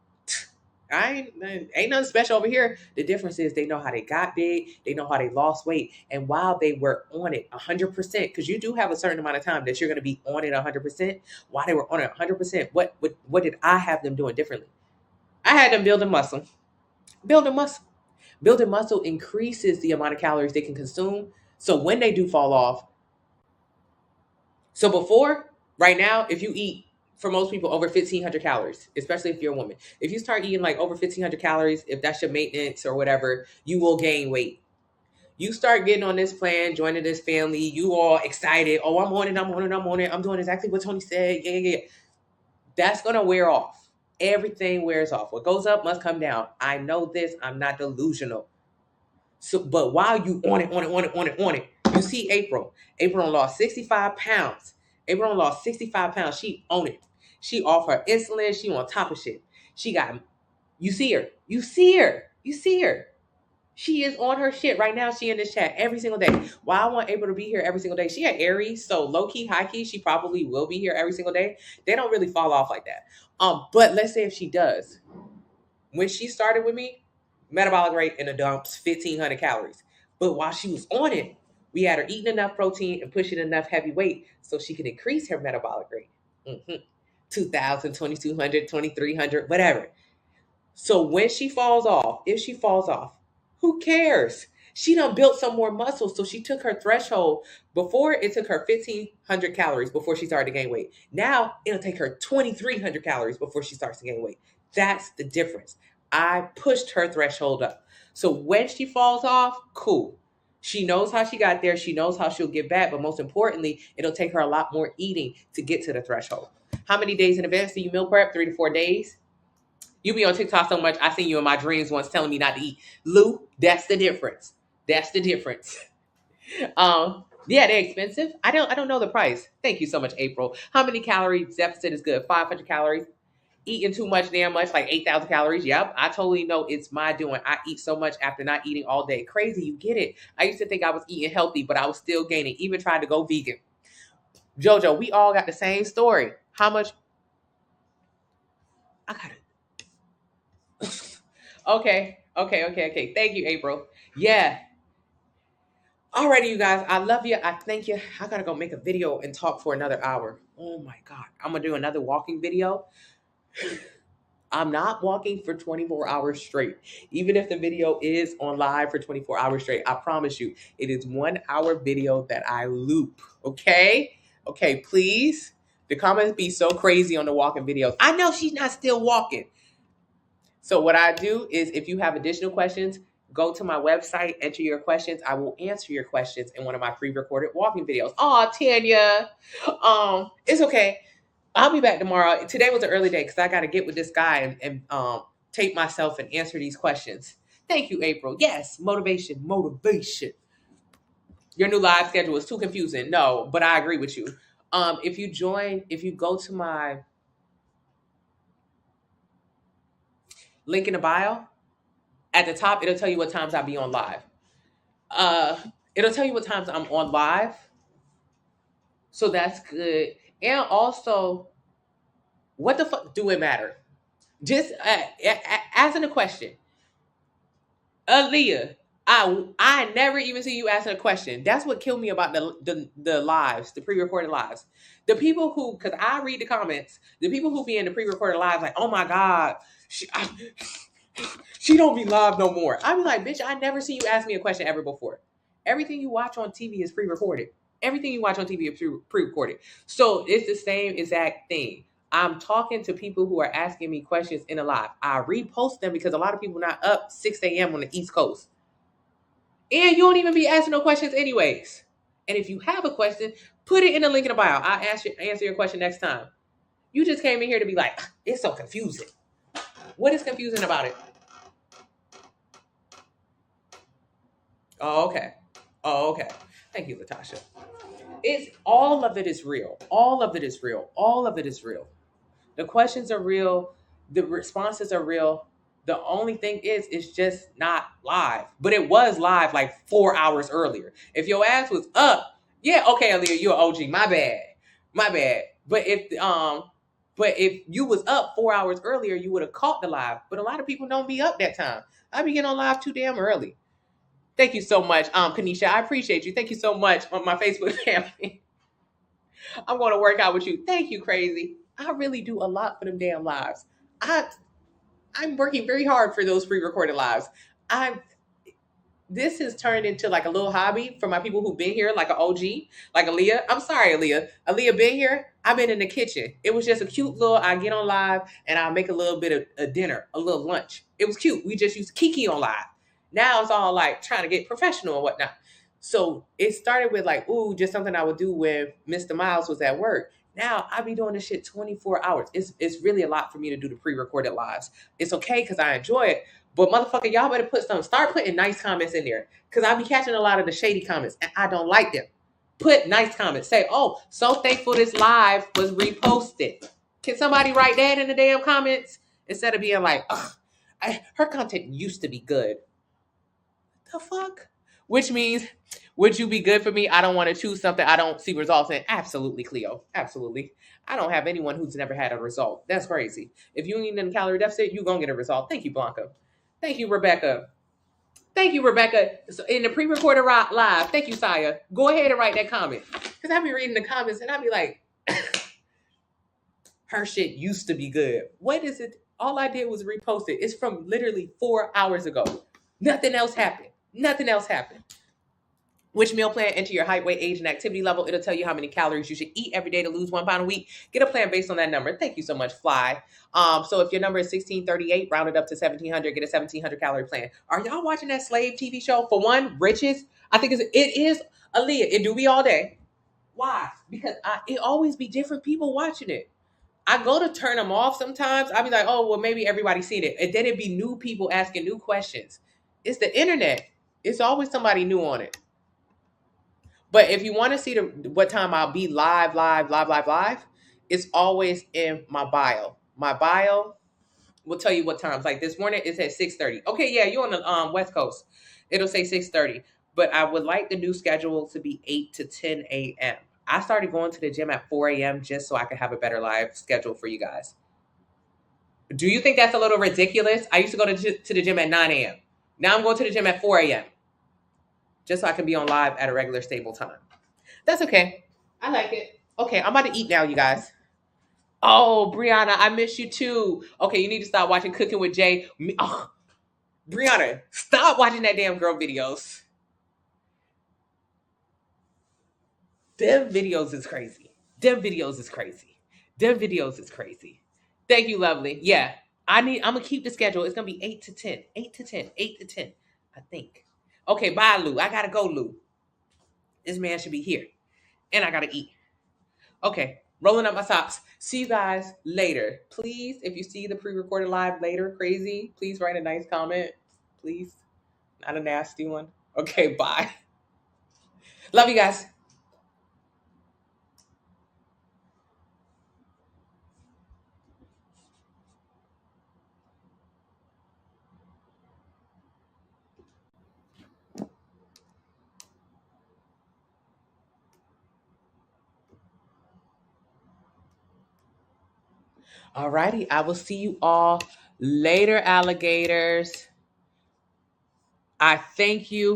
Ain't nothing special over here. The difference is they know how they got big, they know how they lost weight, and while they were on it 100%, because you do have a certain amount of time that you're going to be on it 100%. While they were on it 100%, what did I have them doing differently? I had them building muscle, building muscle, building muscle increases the amount of calories they can consume. So when they do fall off, so before, right now, if you eat for most people over 1,500 calories, especially if you're a woman, if you start eating like over 1,500 calories, if that's your maintenance or whatever, you will gain weight. You start getting on this plan, joining this family, you all excited. Oh, I'm on it, I'm on it, I'm on it. I'm doing exactly what Tony said. Yeah, yeah, yeah. That's going to wear off. Everything wears off. What goes up must come down. I know this. I'm not delusional. So, but while you on it, you see April. April lost 65 pounds. April lost 65 pounds. She on it. She off her insulin. She on top of shit. She got, you see her. You see her. You see her. She is on her shit right now. She in this chat every single day. Why I want April to be here every single day. She had Aries, so low key, high key, she probably will be here every single day. They don't really fall off like that. But let's say if she does, when she started with me, metabolic rate in the dumps, 1,500 calories. But while she was on it, we had her eating enough protein and pushing enough heavy weight so she could increase her metabolic rate. 2,000, 2,200, 2,300, whatever. So when she falls off, if she falls off, who cares? She done built some more muscle. So she took her threshold. Before, it took her 1,500 calories before she started to gain weight. Now it'll take her 2,300 calories before she starts to gain weight. That's the difference. I pushed her threshold up. So when she falls off, cool. She knows how she got there. She knows how she'll get back. But most importantly, it'll take her a lot more eating to get to the threshold. How many days in advance do you meal prep? 3 to 4 days. You be on TikTok so much, I seen you in my dreams once telling me not to eat. Lou, that's the difference. That's the difference. Yeah, they're expensive. I don't know the price. Thank you so much, April. How many calories deficit is good? 500 calories. Eating too much, damn much, like 8,000 calories. Yep, I totally know it's my doing. I eat so much after not eating all day. Crazy, you get it. I used to think I was eating healthy, but I was still gaining. Even tried to go vegan. Jojo, we all got the same story. How much? I got it. Okay. Thank you, April. Yeah. Alrighty, you guys. I love you. I thank you. I gotta go make a video and talk for another hour. Oh my God. I'm gonna do another walking video. I'm not walking for 24 hours straight. Even if the video is on live for 24 hours straight, I promise you, it is 1 hour video that I loop. Okay? Okay, please. The comments be so crazy on the walking videos. I know she's not still walking. So what I do is if you have additional questions, go to my website, enter your questions. I will answer your questions in one of my pre-recorded walking videos. Oh, Tanya. It's okay. I'll be back tomorrow. Today was an early day because I got to get with this guy and tape myself and answer these questions. Thank you, April. Yes, motivation. Your new live schedule is too confusing. No, but I agree with you. If you go to my link in the bio, at the top, it'll tell you what times I'll be on live. It'll tell you what times I'm on live. So that's good. And also, what the fuck do it matter? Just asking a question. Aaliyah, I never even see you asking a question. That's what killed me about the lives, the pre-recorded lives. The people who, because I read the comments, the people who be in the pre-recorded lives like, oh my God, she don't be live no more. I be like, bitch, I never see you ask me a question ever before. Everything you watch on TV is pre-recorded. Everything you watch on TV is pre-recorded. So it's the same exact thing. I'm talking to people who are asking me questions in a live. I repost them because a lot of people not up 6 a.m. on the East Coast. And you don't even be asking no questions anyways. And if you have a question, put it in the link in the bio. I'll answer your question next time. You just came in here to be like, it's so confusing. What is confusing about it? Oh, okay. Thank you, Latasha. It's all of it is real. All of it is real. All of it is real. The questions are real. The responses are real. The only thing is, it's just not live. But it was live like 4 hours earlier. If your ass was up Yeah, okay, Aaliyah, you're an OG. My bad. My bad. But if you was up 4 hours earlier, you would have caught the live. But a lot of people don't be up that time. I be getting on live too damn early. Thank you so much, Kanisha. I appreciate you. Thank you so much on my Facebook family. I'm going to work out with you. Thank you, crazy. I really do a lot for them damn lives. I I'm working very hard for those pre-recorded lives. I'm This has turned into like a little hobby for my people who've been here, like an OG, like Aaliyah. I'm sorry, Aaliyah. Aaliyah been here. I've been in the kitchen. It was just a cute little. I get on live and I make a little bit of a dinner, a little lunch. It was cute. We just used Kiki on live. Now it's all like trying to get professional and whatnot. So it started with like, ooh, just something I would do when Mr. Miles was at work. Now I be doing this shit 24 hours. It's really a lot for me to do the pre-recorded lives. It's okay because I enjoy it, but motherfucker, y'all better start putting nice comments in there. Cause I be catching a lot of the shady comments and I don't like them. Put nice comments. Say, oh, so thankful this live was reposted. Can somebody write that in the damn comments? Instead of being like, ugh, her content used to be good. The fuck? Which means, would you be good for me? I don't want to choose something I don't see results in. Absolutely, Cleo. Absolutely. I don't have anyone who's never had a result. That's crazy. If you ain't in a calorie deficit, you're going to get a result. Thank you, Blanca. Thank you, Rebecca. Thank you, Rebecca. So in the pre-recorded live, thank you, Saya. Go ahead and write that comment. Because I be reading the comments and I be like, her shit used to be good. What is it? All I did was repost it. It's from literally 4 hours ago. Nothing else happened. Nothing else happened. Which meal plan? Enter your height, weight, age, and activity level. It'll tell you how many calories you should eat every day to lose 1 pound a week. Get a plan based on that number. Thank you so much, Fly. So if your number is 1638, round it up to 1700. Get a 1700 calorie plan. Are y'all watching that slave TV show? For one, Riches. I think it is Aaliyah. It do be all day. Why? Because it always be different people watching it. I go to turn them off sometimes. I'll be like, oh, well, maybe everybody's seen it. And then it'd be new people asking new questions. It's the internet. It's always somebody new on it. But if you want to see what time I'll be live, it's always in my bio. My bio will tell you what times. Like this morning, it's at 6:30. Okay, yeah, you're on the West Coast. It'll say 6:30. But I would like the new schedule to be 8 to 10 a.m. I started going to the gym at 4 a.m. just so I could have a better live schedule for you guys. Do you think that's a little ridiculous? I used to go to the gym at 9 a.m. Now I'm going to the gym at 4 a.m. just so I can be on live at a regular stable time. That's okay. I like it. Okay, I'm about to eat now, you guys. Oh, Brianna, I miss you too. Okay, you need to stop watching Cooking with Jay. Brianna, stop watching that damn girl videos. Them videos is crazy. Them videos is crazy. Them videos is crazy. Thank you, lovely. Yeah, I'm gonna keep the schedule. It's gonna be 8 to 10. 8 to 10. 8 to 10. I think. Okay, bye, Lou. I gotta go, Lou. This man should be here. And I gotta eat. Okay, rolling up my socks. See you guys later. Please, if you see the pre-recorded live later, crazy, please write a nice comment. Please. Not a nasty one. Okay, bye. Love you guys. Alrighty, I will see you all later, alligators. I thank you